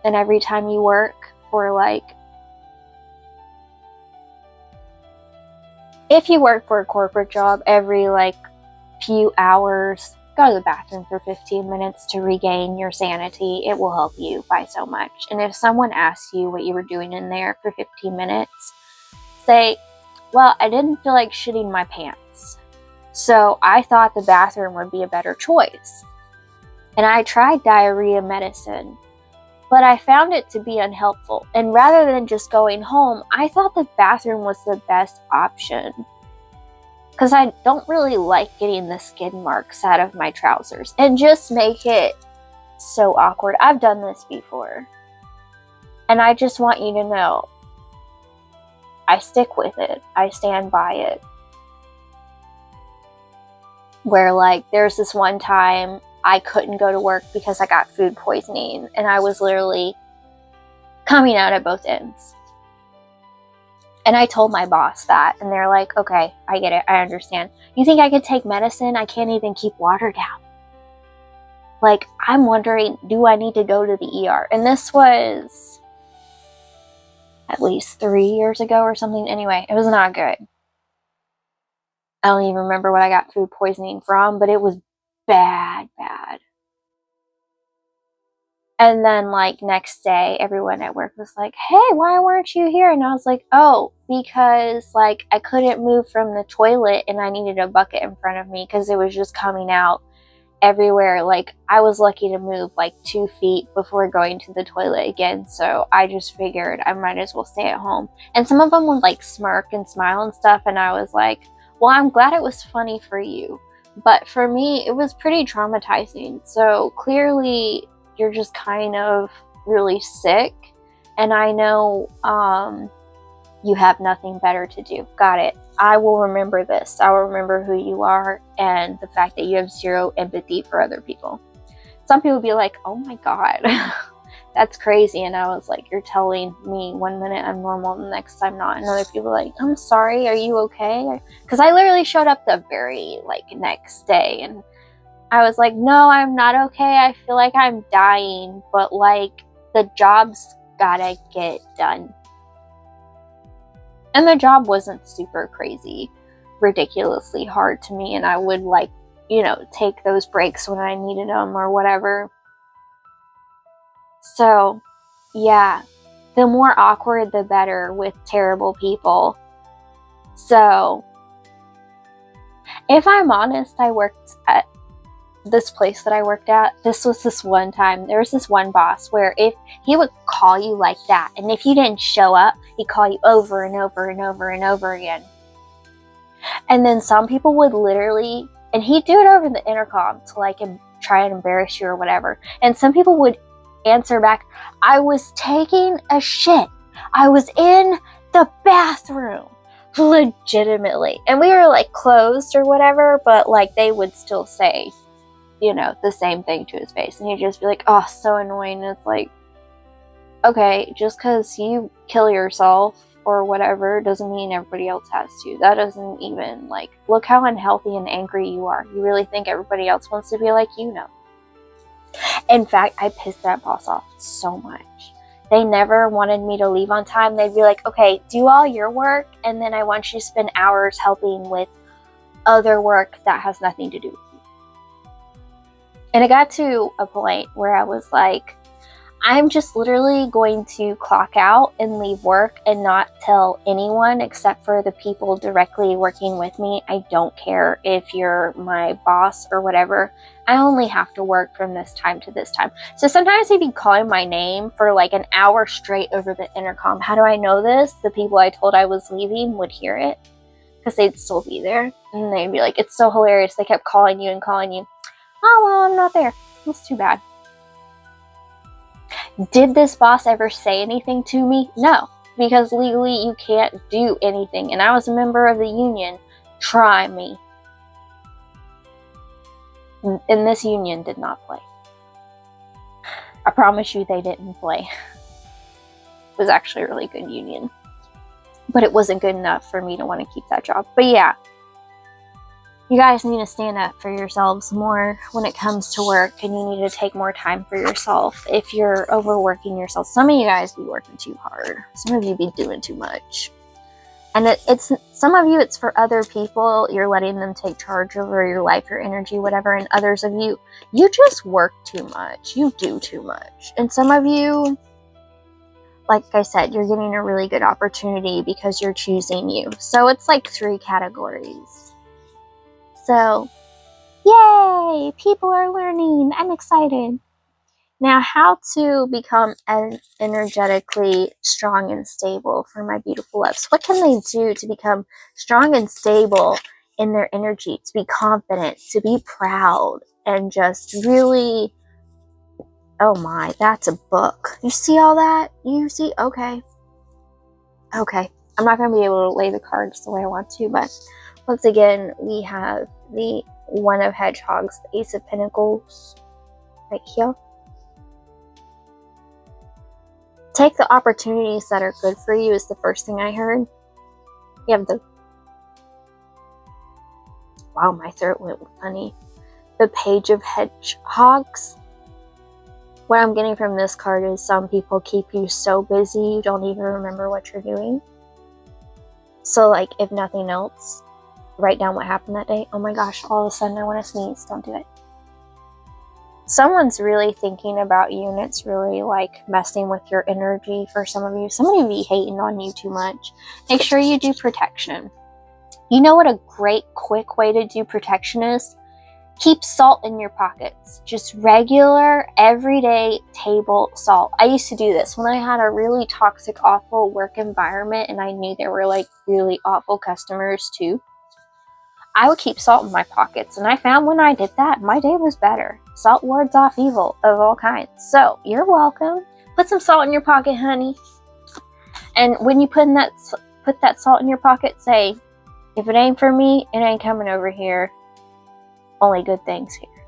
And every time you work for like, if you work for a corporate job, every like few hours, go to the bathroom for 15 minutes to regain your sanity. It will help you by so much. And if someone asks you what you were doing in there for 15 minutes, say, well, I didn't feel like shitting my pants, so I thought the bathroom would be a better choice. And I tried diarrhea medicine, but I found it to be unhelpful. And rather than just going home, I thought the bathroom was the best option. Because I don't really like getting the skid marks out of my trousers and just make it so awkward. I've done this before. And I just want you to know, I stick with it. I stand by it. Where like, there's this one time I couldn't go to work because I got food poisoning. And I was literally coming out at both ends. And I told my boss that, and they're like, okay, I get it, I understand. You think I could take medicine? I can't even keep water down. Like, I'm wondering, do I need to go to the ER? And this was at least 3 years ago or something. Anyway, it was not good. I don't even remember what I got food poisoning from, but it was bad. And then, like, next day, everyone at work was like, hey, why weren't you here? And I was like, oh, because, like, I couldn't move from the toilet and I needed a bucket in front of me because it was just coming out everywhere. Like, I was lucky to move, like, 2 feet before going to the toilet again. So I just figured I might as well stay at home. And some of them would, like, smirk and smile and stuff. And I was like, well, I'm glad it was funny for you. But for me, it was pretty traumatizing. So clearly, you're just kind of really sick, and I know you have nothing better to do. Got it. I will remember this. I will remember who you are and the fact that you have zero empathy for other people. Some people be like, oh my god, that's crazy. And I was like, you're telling me 1 minute I'm normal, the next time not. And other people are like, I'm sorry, are you okay? Because I literally showed up the very, like, next day, and I was like, no, I'm not okay. I feel like I'm dying, but, like, the job's gotta get done. And the job wasn't super crazy, ridiculously hard to me, and I would, like, you know, take those breaks when I needed them or whatever. So, yeah, the more awkward, the better with terrible people. So, if I'm honest, I worked at this place that I worked at, this was this one time, there was this one boss where if he would call you like that, and if you didn't show up, he'd call you over and over and over and over again. And then some people would literally, and he'd do it over the intercom to, like, try and embarrass you or whatever. And some people would answer back, I was taking a shit. I was in the bathroom. Legitimately. And we were, like, closed or whatever, but, like, they would still say, you know, the same thing to his face. And he'd just be like, oh, so annoying. And it's like, okay, just because you kill yourself or whatever doesn't mean everybody else has to. That doesn't even, like, look how unhealthy and angry you are. You really think everybody else wants to be like you? No. In fact, I pissed that boss off so much. They never wanted me to leave on time. They'd be like, okay, do all your work, and then I want you to spend hours helping with other work that has nothing to do with you. And it got to a point where I was like, I'm just literally going to clock out and leave work and not tell anyone except for the people directly working with me. I don't care if you're my boss or whatever. I only have to work from this time to this time. So sometimes he'd be calling my name for like an hour straight over the intercom. How do I know this? The people I told I was leaving would hear it because they'd still be there. And they'd be like, it's so hilarious. They kept calling you and calling you. Oh, well, I'm not there. It's too bad. Did this boss ever say anything to me? No, because legally you can't do anything. And I was a member of the union. Try me. And this union did not play. I promise you they didn't play. It was actually a really good union. But it wasn't good enough for me to want to keep that job. But yeah. You guys need to stand up for yourselves more when it comes to work, and you need to take more time for yourself if you're overworking yourself. Some of you guys be working too hard. Some of you be doing too much. And it's some of you, it's for other people. You're letting them take charge over your life, your energy, whatever. And others of you, you just work too much. You do too much. And some of you, like I said, you're getting a really good opportunity because you're choosing you. So it's like 3 categories. So, yay! People are learning. I'm excited. Now, how to become energetically strong and stable for my beautiful loves. What can they do to become strong and stable in their energy, to be confident, to be proud, and just really... Oh my, that's a book. You see all that? You see? Okay. Okay. I'm not going to be able to lay the cards the way I want to, but... Once again, we have the One of Hedgehogs, the Ace of Pentacles, right here. Take the opportunities that are good for you is the first thing I heard. You have the... Wow, my throat went funny. The Page of Hedgehogs. What I'm getting from this card is some people keep you so busy you don't even remember what you're doing. So, like, if nothing else... write down what happened that day. Oh my gosh, all of a sudden I want to sneeze. Don't do it. Someone's really thinking about you, and it's really like messing with your energy for some of you. Somebody be hating on you too much. Make sure you do protection. You know what a great quick way to do protection is? Keep salt in your pockets. Just regular, everyday table salt. I used to do this when I had a really toxic, awful work environment, and I knew there were like really awful customers too. I would keep salt in my pockets, and I found when I did that, my day was better. Salt wards off evil of all kinds. So, you're welcome. Put some salt in your pocket, honey. And when you put that salt in your pocket, say, if it ain't for me, it ain't coming over here. Only good things here.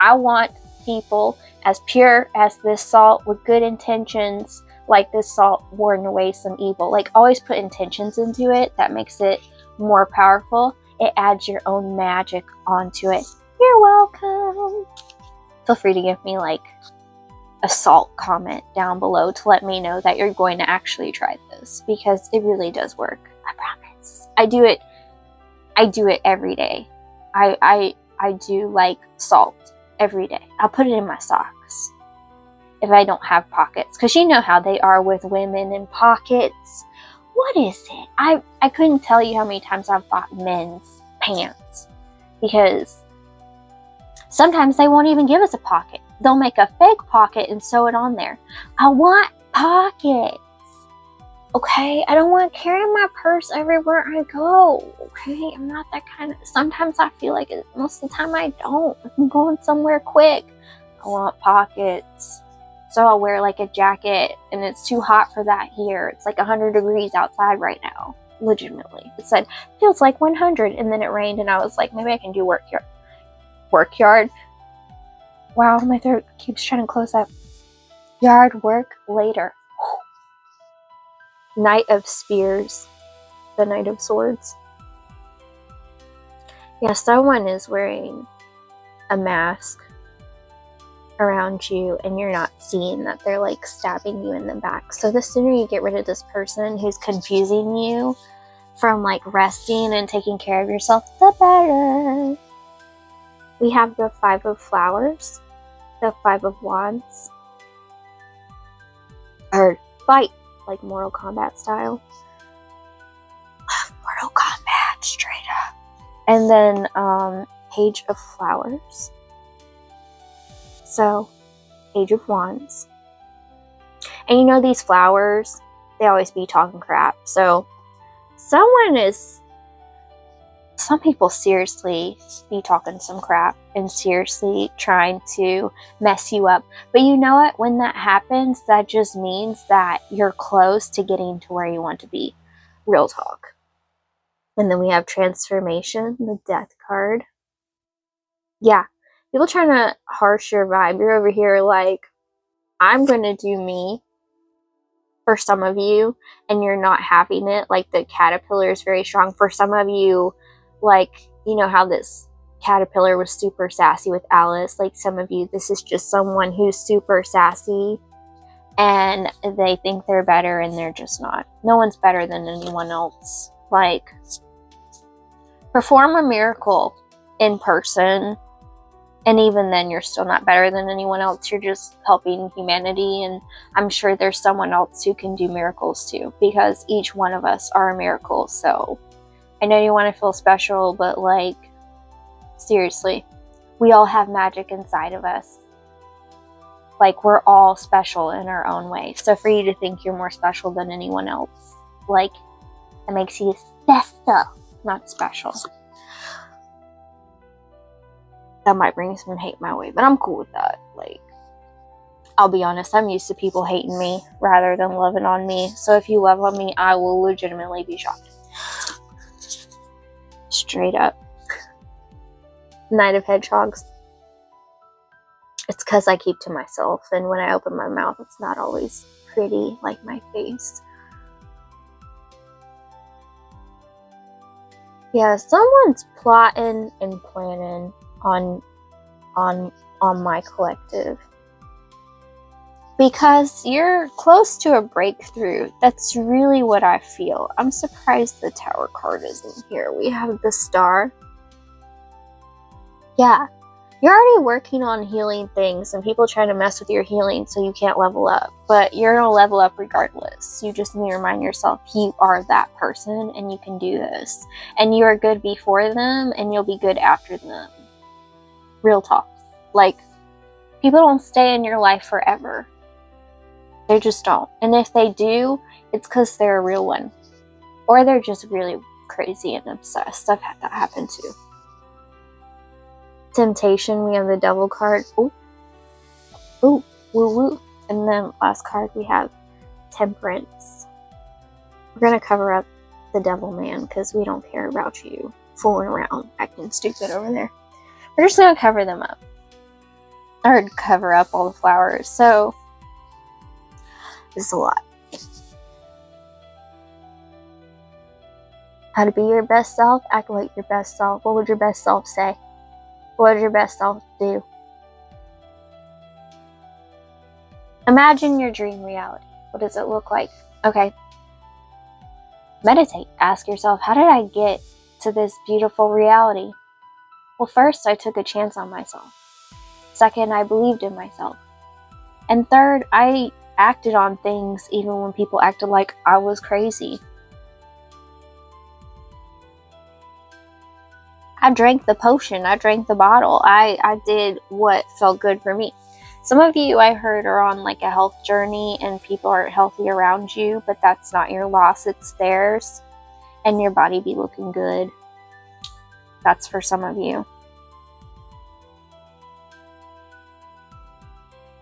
I want people as pure as this salt with good intentions, like this salt warding away some evil. Like, always put intentions into it. That makes it more powerful. It adds your own magic onto it. You're welcome. Feel free to give me like a salt comment down below to let me know that you're going to actually try this, because it really does work. I promise. I do it every day. I do like salt every day. I'll put it in my socks if I don't have pockets, because you know how they are with women and pockets. What is it? I couldn't tell you how many times I've bought men's pants, because sometimes they won't even give us a pocket. They'll make a fake pocket and sew it on there. I want pockets. Okay? I don't want to carry my purse everywhere I go. Okay? I'm not that kind of... Sometimes I feel like it. Most of the time I don't. I'm going somewhere quick. I want pockets. So I'll wear like a jacket, and it's too hot for that here. It's like 100 degrees outside right now. Legitimately. It said, feels like 100, and then it rained, and I was like, maybe I can do work yard. Wow, my throat keeps trying to close up. Yard work later. Knight of Spears. The Knight of Swords. Yeah, someone is wearing a mask around you, and you're not seeing that they're like stabbing you in the back. So the sooner you get rid of this person who's confusing you from like resting and taking care of yourself, the better. We have the 5 of Flowers, the 5 of Wands, or fight like Mortal Kombat style. Love Mortal Kombat, straight up. And then Page of Flowers. So, Page of Wands. And you know these flowers, they always be talking crap. So, some people seriously be talking some crap and seriously trying to mess you up. But you know what? When that happens, that just means that you're close to getting to where you want to be. Real talk. And then we have Transformation, the Death card. Yeah. People trying to harsh your vibe. You're over here like, I'm going to do me for some of you, and you're not having it. Like, the caterpillar is very strong. For some of you, like, you know how this caterpillar was super sassy with Alice. Like, some of you, this is just someone who's super sassy, and they think they're better, and they're just not. No one's better than anyone else. Like, perform a miracle in person, and even then, you're still not better than anyone else. You're just helping humanity, and I'm sure there's someone else who can do miracles too, because each one of us are a miracle. So, I know you want to feel special, but like, seriously, we all have magic inside of us. Like, we're all special in our own way. So for you to think you're more special than anyone else, like, that makes you special, not special. That might bring some hate my way, but I'm cool with that. Like, I'll be honest, I'm used to people hating me rather than loving on me. So if you love on me, I will legitimately be shocked. Straight up. Knight of Hedgehogs. It's because I keep to myself, and when I open my mouth, it's not always pretty like my face. Yeah, someone's plotting and planning on my collective. because you're close to a breakthrough. That's really what I feel. I'm surprised the Tower card isn't here. We have the Star. Yeah, you're already working on healing things and people trying to mess with your healing so you can't level up. But you're going to level up regardless. You just need to remind yourself you are that person and you can do this. And you are good before them and you'll be good after them. Real talk. Like, people don't stay in your life forever. They just don't. And if they do, it's because they're a real one. Or they're just really crazy and obsessed. I've had that happen too. Temptation, we have the Devil card. Ooh. Ooh. Woo woo. And then last card we have Temperance. We're going to cover up the Devil Man because we don't care about you fooling around, acting stupid over there. We're just going to cover them up. Or cover up all the flowers. So, this is a lot. How to be your best self? Act like your best self. What would your best self say? What would your best self do? Imagine your dream reality. What does it look like? Okay. Meditate. Ask yourself, how did I get to this beautiful reality? Well, first, I took a chance on myself. Second, I believed in myself. And third, I acted on things even when people acted like I was crazy. I drank the potion. I drank the bottle. I did what felt good for me. Some of you, I heard, are on like a health journey and people aren't healthy around you, but that's not your loss, it's theirs. And your body be looking good. That's for some of you.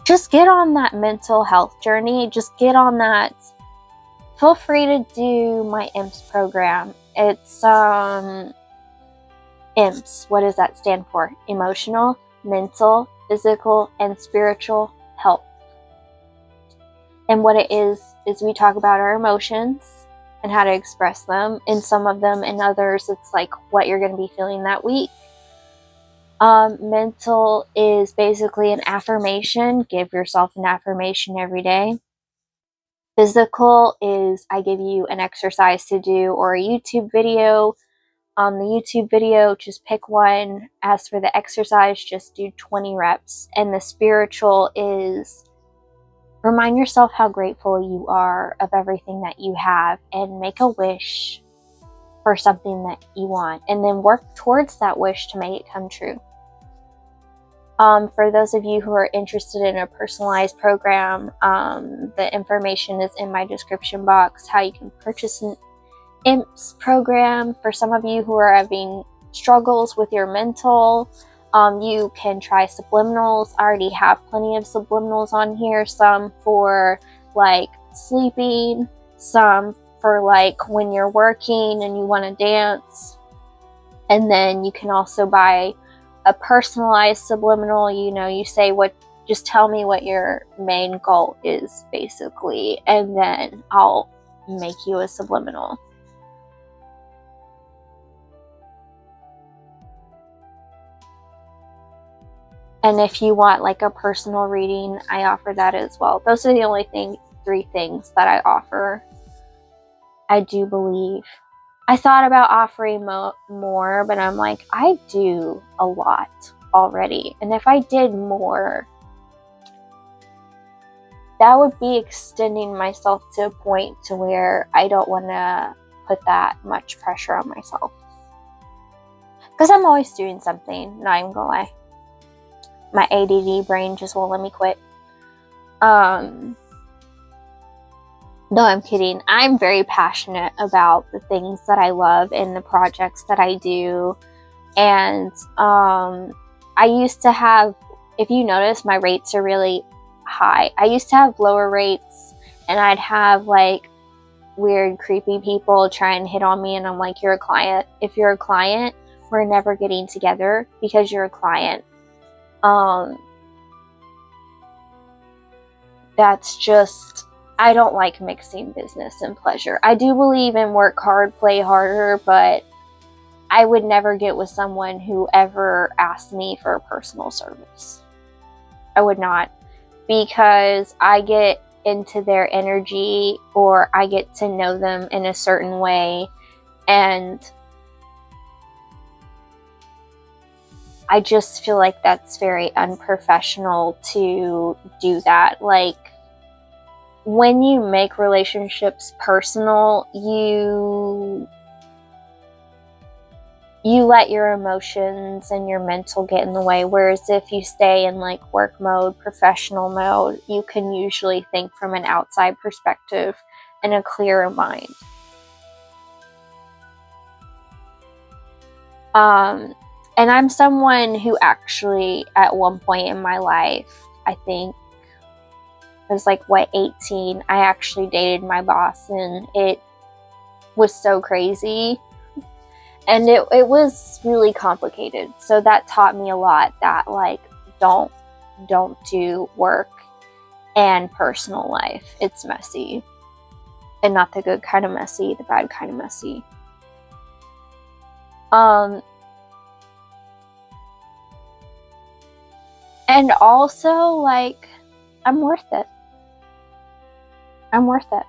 Just get on that mental health journey. Just get on that. Feel free to do my EMPS program. It's EMPS. What does that stand for? Emotional, mental, physical, and spiritual health. And what it is we talk about our emotions and how to express them. In some of them, in others, it's like what you're going to be feeling that week. Mental is basically an affirmation. Give yourself an affirmation every day. Physical is I give you an exercise to do or a YouTube video. On the YouTube video, just pick one. As for the exercise, just do 20 reps. And the spiritual is remind yourself how grateful you are of everything that you have and make a wish for something that you want. And then work towards that wish to make it come true. For those of you who are interested in a personalized program, the information is in my description box, how you can purchase an EMPS program. For some of you who are having struggles with your mental, you can try subliminals. I already have plenty of subliminals on here, some for like sleeping, some for like when you're working and you want to dance. And then you can also buy a personalized subliminal. You say just tell me what your main goal is basically, and then I'll make you a subliminal. And if you want like a personal reading, I offer that as well. Those are the only three things that I offer. I do believe. I thought about offering more, but I'm like, I do a lot already. And if I did more, that would be extending myself to a point to where I don't want to put that much pressure on myself. Because I'm always doing something, not even gonna lie. My ADD brain just won't let me quit. No, I'm kidding. I'm very passionate about the things that I love and the projects that I do. And I used to have, if you notice, my rates are really high. I used to have lower rates, and I'd have like weird, creepy people try and hit on me, and I'm like, you're a client. If you're a client, we're never getting together because you're a client. That's just, I don't like mixing business and pleasure. I do believe in work hard, play harder, but I would never get with someone who ever asked me for a personal service. I would not, because I get into their energy or I get to know them in a certain way, and I just feel like that's very unprofessional to do that. Like, when you make relationships personal, you let your emotions and your mental get in the way. Whereas if you stay in like work mode, professional mode, you can usually think from an outside perspective and a clearer mind. And I'm someone who actually, at one point in my life, I think I was like, 18, I actually dated my boss, and it was so crazy. And it was really complicated. So that taught me a lot, that like, don't do work and personal life. It's messy. And not the good kind of messy, the bad kind of messy. And also, like, I'm worth it. I'm worth it.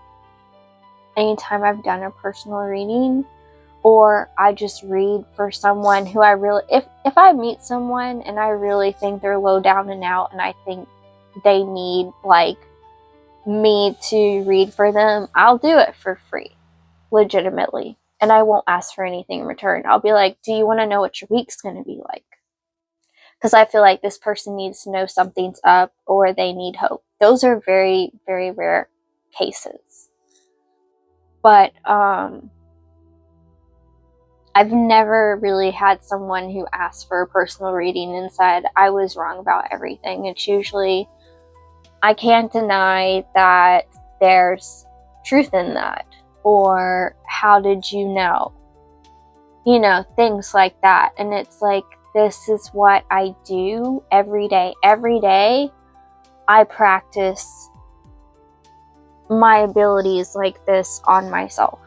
Anytime I've done a personal reading, or I just read for someone who I really, if I meet someone and I really think they're low down and out, and I think they need like me to read for them, I'll do it for free, legitimately. And I won't ask for anything in return. I'll be like, do you want to know what your week's going to be like? Because I feel like this person needs to know something's up, or they need hope. Those are very, very rare cases. But I've never really had someone who asked for a personal reading and said I was wrong about everything. It's usually, I can't deny that there's truth in that, or how did you know? You know, things like that. And it's like, this is what I do every day. Every day I practice my abilities like this on myself.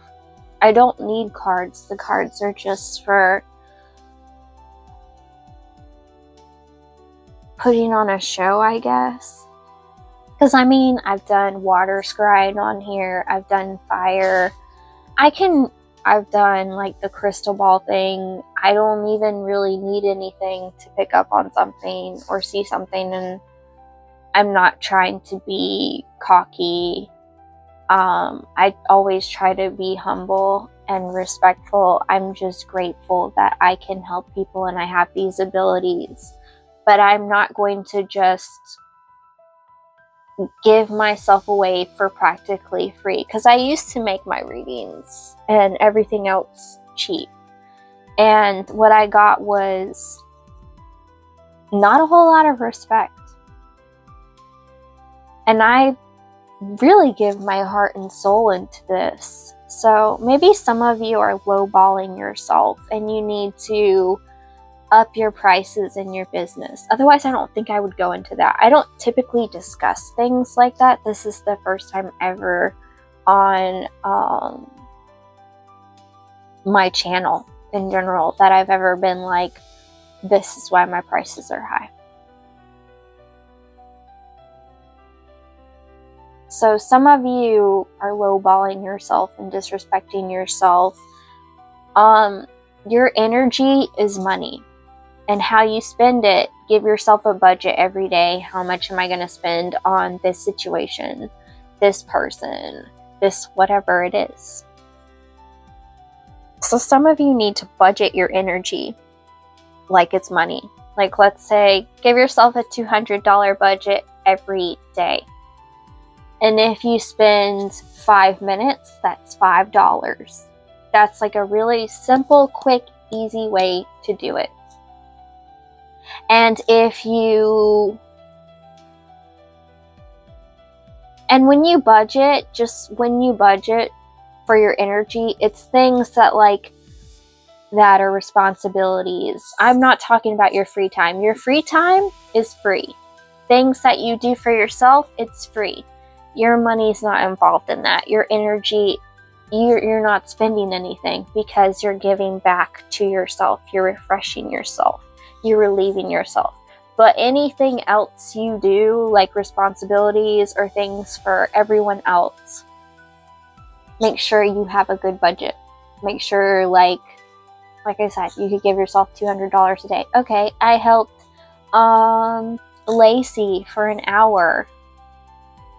I don't need cards. The cards are just for putting on a show, I guess. Because, I mean, I've done water scrying on here. I've done fire. I've done, like, the crystal ball thing. I don't even really need anything to pick up on something or see something. And I'm not trying to be cocky. I always try to be humble and respectful. I'm just grateful that I can help people and I have these abilities. But I'm not going to just give myself away for practically free, because I used to make my readings and everything else cheap. And what I got was not a whole lot of respect. And I really give my heart and soul into this. So maybe some of you are lowballing yourself and you need to up your prices in your business. Otherwise, I don't think I would go into that. I don't typically discuss things like that. This is the first time ever on my channel in general that I've ever been like, this is why my prices are high. So some of you are lowballing yourself and disrespecting yourself. Your energy is money, and how you spend it. Give yourself a budget every day. How much am I going to spend on this situation, this person, this whatever it is? So some of you need to budget your energy like it's money. Like, let's say, give yourself a $200 budget every day. And if you spend 5 minutes, that's $5. That's like a really simple, quick, easy way to do it. And when you budget, just when you budget for your energy, it's things that are responsibilities. I'm not talking about your free time. Your free time is free. Things that you do for yourself, it's free. Your money's not involved in that. Your energy, you're not spending anything because you're giving back to yourself. You're refreshing yourself. You're relieving yourself. But anything else you do, like responsibilities or things for everyone else, make sure you have a good budget. Make sure, like I said, you could give yourself $200 a day. Okay, I helped Lacey for an hour.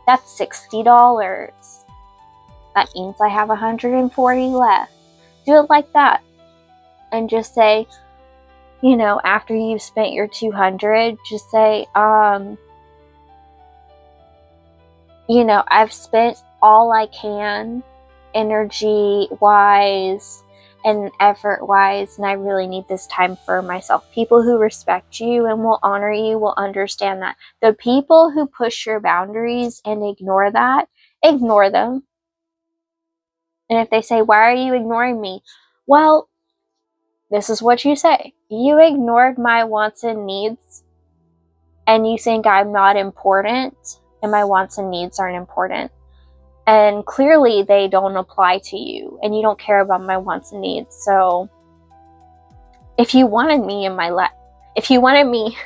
That's $60. That means I have $140 left. Do it like that. And just say, you know, after you've spent your $200, just say, you know, I've spent all I can, energy-wise and effort-wise, and I really need this time for myself. People who respect you and will honor you will understand that. The people who push your boundaries and ignore that, ignore them. And if they say, why are you ignoring me? Well, this is what you say. You ignored my wants and needs, and you think I'm not important, and my wants and needs aren't important. And clearly they don't apply to you, and you don't care about my wants and needs. So if you wanted me in my life, if you wanted me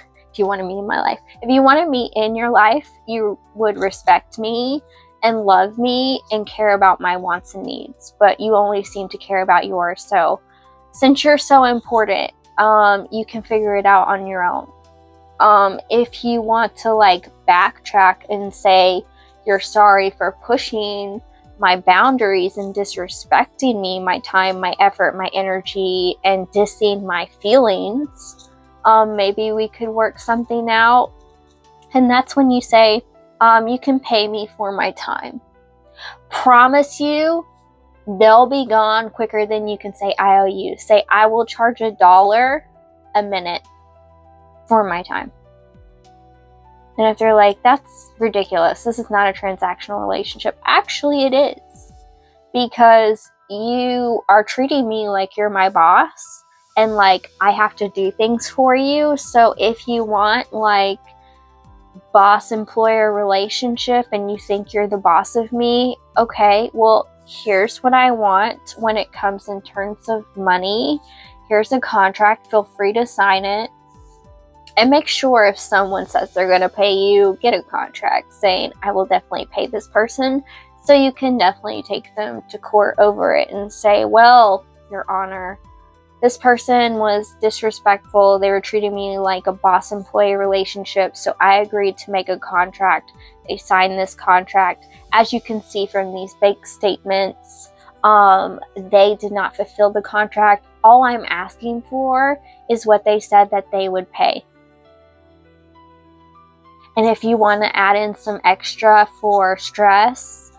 in your life, you would respect me and love me and care about my wants and needs. But you only seem to care about yours. So since you're so important, you can figure it out on your own. If you want to like backtrack and say you're sorry for pushing my boundaries and disrespecting me, my time, my effort, my energy, and dissing my feelings, maybe we could work something out. And that's when you say, you can pay me for my time. Promise you, they'll be gone quicker than you can say I owe you. Say, I will charge $1 a minute for my time. And if they're like, that's ridiculous, this is not a transactional relationship. Actually, it is. Because you are treating me like you're my boss and like I have to do things for you. So if you want like boss-employer relationship and you think you're the boss of me, okay, well, here's what I want when it comes in terms of money. Here's a contract. Feel free to sign it. And make sure if someone says they're going to pay you, get a contract saying, I will definitely pay this person. So you can definitely take them to court over it and say, well, Your Honor, this person was disrespectful. They were treating me like a boss-employee relationship. So I agreed to make a contract. They signed this contract. As you can see from these bank statements, they did not fulfill the contract. All I'm asking for is what they said that they would pay. And if you want to add in some extra for stress,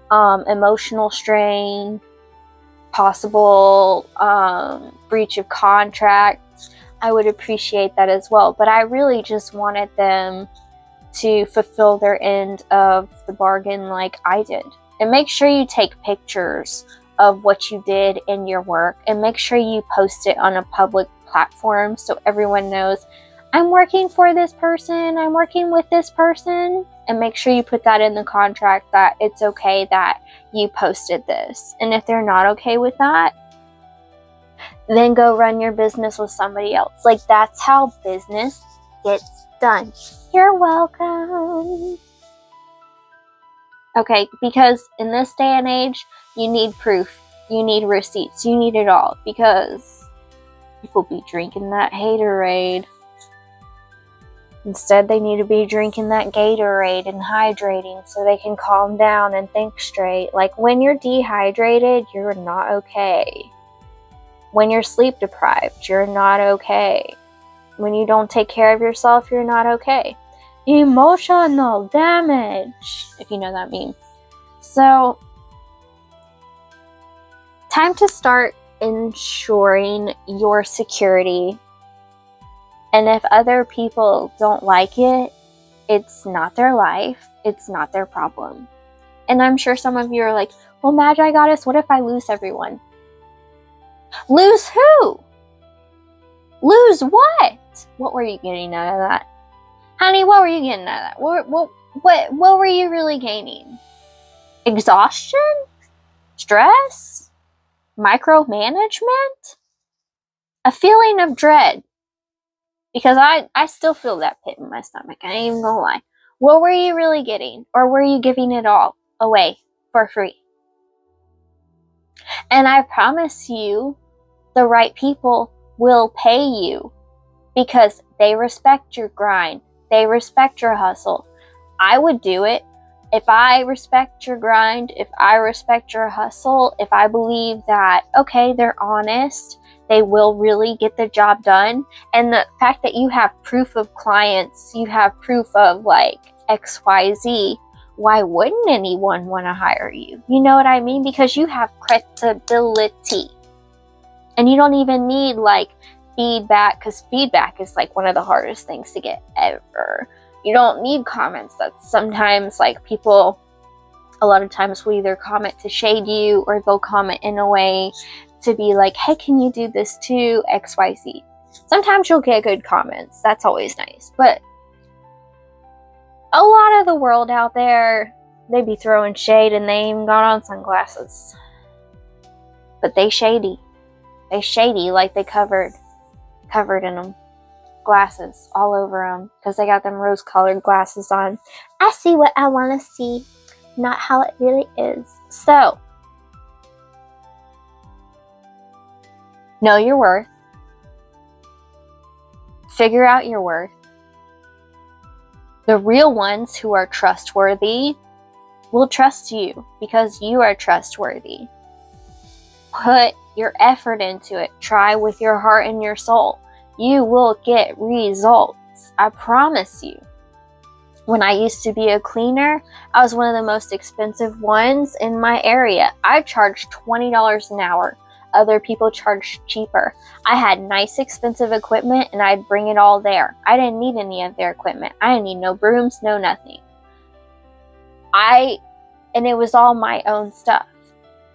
emotional strain, possible breach of contract, I would appreciate that as well. But I really just wanted them to fulfill their end of the bargain like I did. And make sure you take pictures of what you did in your work, and make sure you post it on a public platform so everyone knows, I'm working for this person, I'm working with this person. And make sure you put that in the contract that it's okay that you posted this. And if they're not okay with that, then go run your business with somebody else. Like, that's how business gets done. You're welcome. Okay, because in this day and age, you need proof, you need receipts, you need it all, because people be drinking that haterade. Instead, they need to be drinking that Gatorade and hydrating so they can calm down and think straight. Like, when you're dehydrated, you're not okay. When you're sleep deprived, you're not okay. When you don't take care of yourself, you're not okay. Emotional damage, if you know that meme. So, time to start ensuring your security. And if other people don't like it, it's not their life, it's not their problem. And I'm sure some of you are like, well, Magigoddess, what if I lose everyone? Lose who? Lose what? What were you getting out of that? Honey, what were you getting out of that? What were you really gaining? Exhaustion? Stress? Micromanagement? A feeling of dread. Because I still feel that pit in my stomach. I ain't even gonna lie. What were you really getting? Or were you giving it all away for free? And I promise you, the right people will pay you because they respect your grind. They respect your hustle. I would do it if I respect your grind, if I respect your hustle, if I believe that, okay, they're honest, they will really get the job done. And the fact that you have proof of clients, you have proof of like XYZ, why wouldn't anyone want to hire you? You know what I mean? Because you have credibility. And you don't even need like feedback, because feedback is like one of the hardest things to get ever. You don't need comments. That's sometimes like people, a lot of times will either comment to shade you or they'll comment in a way to be like, hey, can you do this too? XYZ. Sometimes you'll get good comments. That's always nice. But a lot of the world out there, they be throwing shade and they ain't even got on sunglasses. But they shady. They shady like they covered in them. Glasses all over them because they got them rose-colored glasses on. I see what I want to see, not how it really is. So, know your worth. Figure out your worth. The real ones who are trustworthy will trust you because you are trustworthy. Put your effort into it. Try with your heart and your soul. You will get results. I promise you. When I used to be a cleaner, I was one of the most expensive ones in my area. I charged $20 an hour. Other people charged cheaper. I had nice, expensive equipment, and I'd bring it all there. I didn't need any of their equipment. I didn't need no brooms, no nothing. And it was all my own stuff.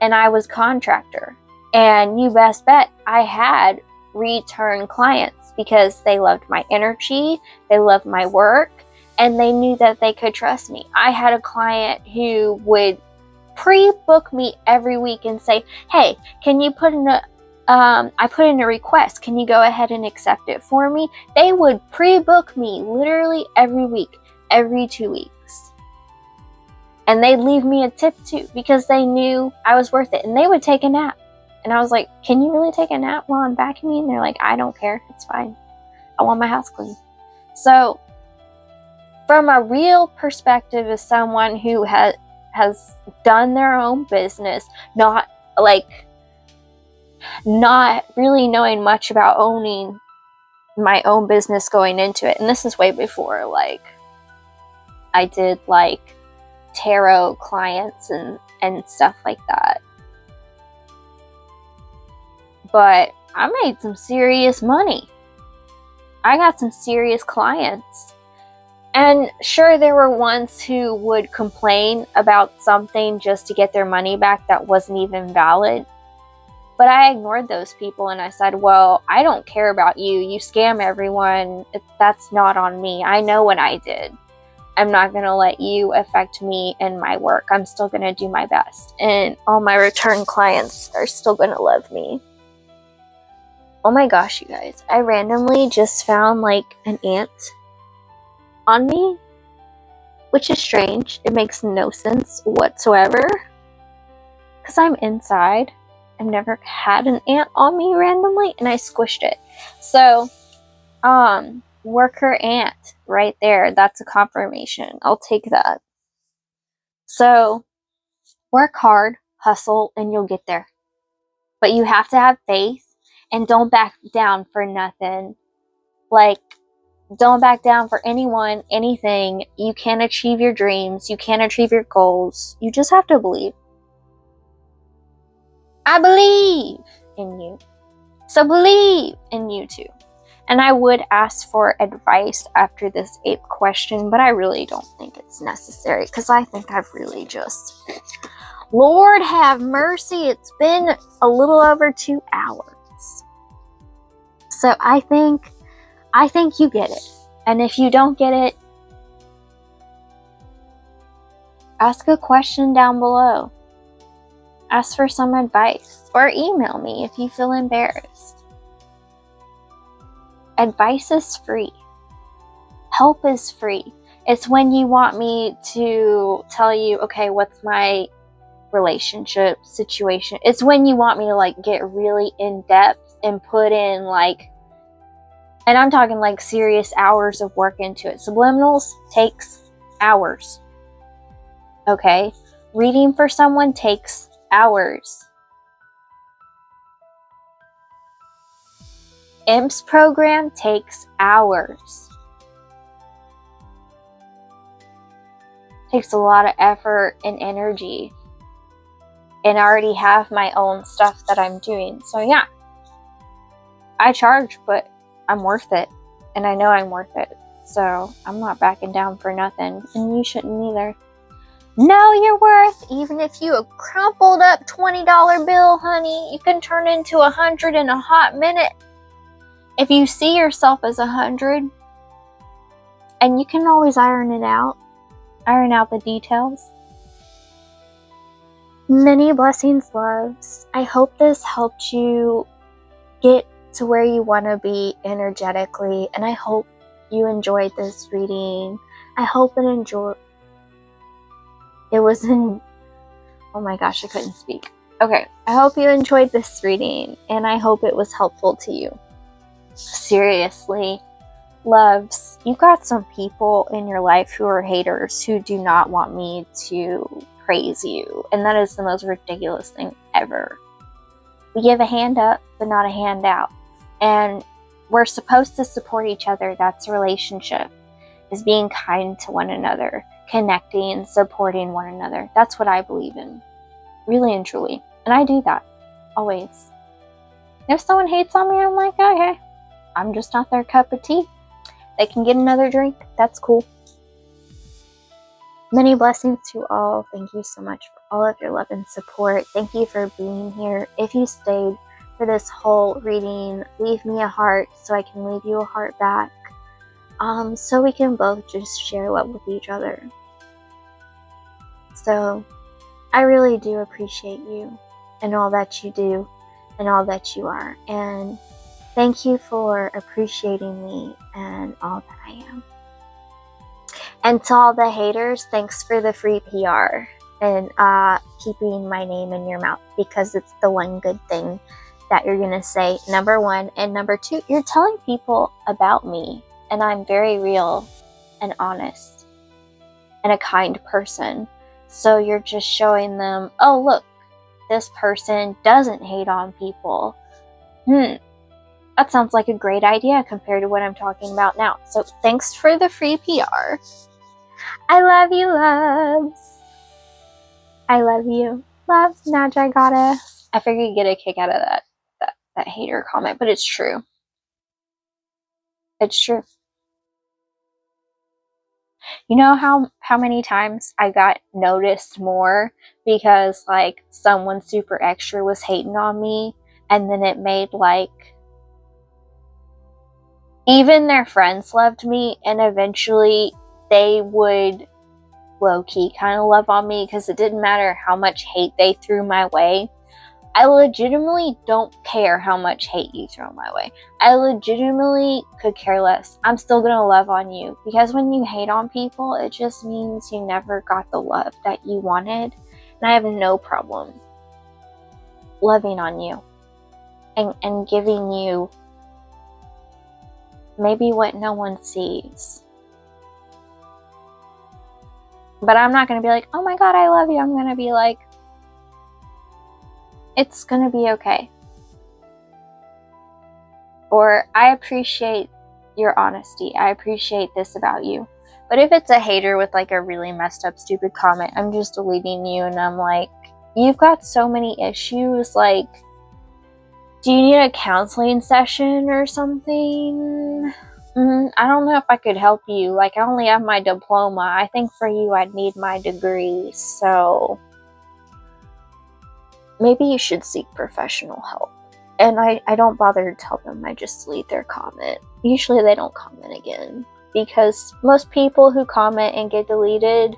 And I was contractor. And you best bet I had return clients because they loved my energy, they loved my work, and they knew that they could trust me. I had a client who would pre-book me every week and say, hey, can you put in I put in a request, can you go ahead and accept it for me? They would pre-book me literally every week, every 2 weeks. And they'd leave me a tip too because they knew I was worth it. And they would take a nap. And I was like, can you really take a nap while I'm vacuuming? And they're like, I don't care. It's fine. I want my house clean. So, from a real perspective as someone who has done their own business, not really knowing much about owning my own business going into it. And this is way before, like, I did, like, tarot clients and stuff like that. But I made some serious money. I got some serious clients. And sure, there were ones who would complain about something just to get their money back that wasn't even valid. But I ignored those people and I said, well, I don't care about you. You scam everyone. That's not on me. I know what I did. I'm not going to let you affect me and my work. I'm still going to do my best. And all my return clients are still going to love me. Oh my gosh, you guys. I randomly just found like an ant on me, which is strange. It makes no sense whatsoever because I'm inside. I've never had an ant on me randomly and I squished it. So, worker ant right there. That's a confirmation. I'll take that. So, work hard, hustle, and you'll get there. But you have to have faith. And don't back down for nothing. Like, don't back down for anyone, anything. You can achieve your dreams. You can achieve your goals. You just have to believe. I believe in you. So believe in you too. And I would ask for advice after this 8th question, but I really don't think it's necessary because I think I've really just... Lord have mercy, it's been a little over 2 hours. So I think you get it. And if you don't get it, ask a question down below. Ask for some advice or email me if you feel embarrassed. Advice is free. Help is free. It's when you want me to tell you, okay, what's my relationship situation? It's when you want me to like get really in depth and put in like, and I'm talking like serious hours of work into it. Subliminals takes hours. Okay? Reading for someone takes hours. EMPS program takes hours. Takes a lot of effort and energy. And I already have my own stuff that I'm doing. So yeah, I charge, but I'm worth it. And I know I'm worth it. So I'm not backing down for nothing. And you shouldn't either. Know your worth. Even if you a crumpled up $20 bill, honey, you can turn into 100 in a hot minute. If you see yourself as 100, and you can always iron it out. Iron out the details. Many blessings, loves. I hope this helped you get to where you want to be energetically, and I hope you enjoyed this reading. I hope it was in, oh my gosh, I couldn't speak. Okay, I hope you enjoyed this reading, and I hope it was helpful to you. Seriously, loves, you got some people in your life who are haters who do not want me to praise you, and that is the most ridiculous thing ever. We give a hand up, but not a hand out, and we're supposed to support each other. That's a relationship, is being kind to one another, connecting, supporting one another. That's what I believe in, really and truly, and I do that always. If someone hates on me, I'm like, okay, I'm just not their cup of tea. They can get another drink. That's cool. Many blessings to all. Thank you so much for all of your love and support. Thank you for being here. If you stayed for this whole reading, leave me a heart so I can leave you a heart back. So we can both just share love with each other. So I really do appreciate you and all that you do and all that you are. And thank you for appreciating me and all that I am. And to all the haters, thanks for the free PR and keeping my name in your mouth, because it's the one good thing that you're going to say, number one. And number two, you're telling people about me, and I'm very real and honest and a kind person. So you're just showing them, oh, look, this person doesn't hate on people. That sounds like a great idea compared to what I'm talking about now. So thanks for the free PR. I love you, loves. I love you. Love, Magigoddess. I figured you'd get a kick out of that hater comment, but it's true. It's true. You know how many times I got noticed more because like someone super extra was hating on me, and then it made like even their friends loved me, and eventually they would low-key kind of love on me because it didn't matter how much hate they threw my way. I legitimately don't care how much hate you throw my way. I legitimately could care less. I'm still gonna love on you, because when you hate on people, it just means you never got the love that you wanted. And I have no problem loving on you and giving you maybe what no one sees. But I'm not going to be like, oh my god, I love you. I'm going to be like, it's going to be okay. Or, I appreciate your honesty. I appreciate this about you. But if it's a hater with like a really messed up, stupid comment, I'm just deleting you, and I'm like, you've got so many issues. Like, do you need a counseling session or something? I don't know if I could help you. Like, I only have my diploma. I think for you, I'd need my degree. So maybe you should seek professional help. And I don't bother to tell them. I just delete their comment. Usually they don't comment again, because most people who comment and get deleted,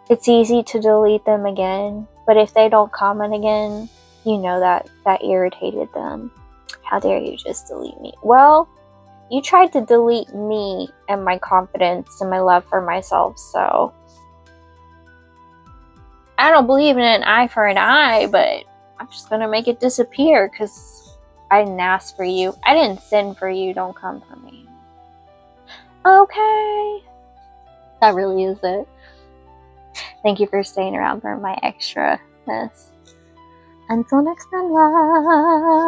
it's easy to delete them again. But if they don't comment again, you know that irritated them. How dare you just delete me? Well, you tried to delete me and my confidence and my love for myself, so I don't believe in an eye for an eye, but I'm just gonna make it disappear because I didn't ask for you. I didn't sin for you. Don't come for me. Okay. That really is it. Thank you for staying around for my extraness. Until next time, love.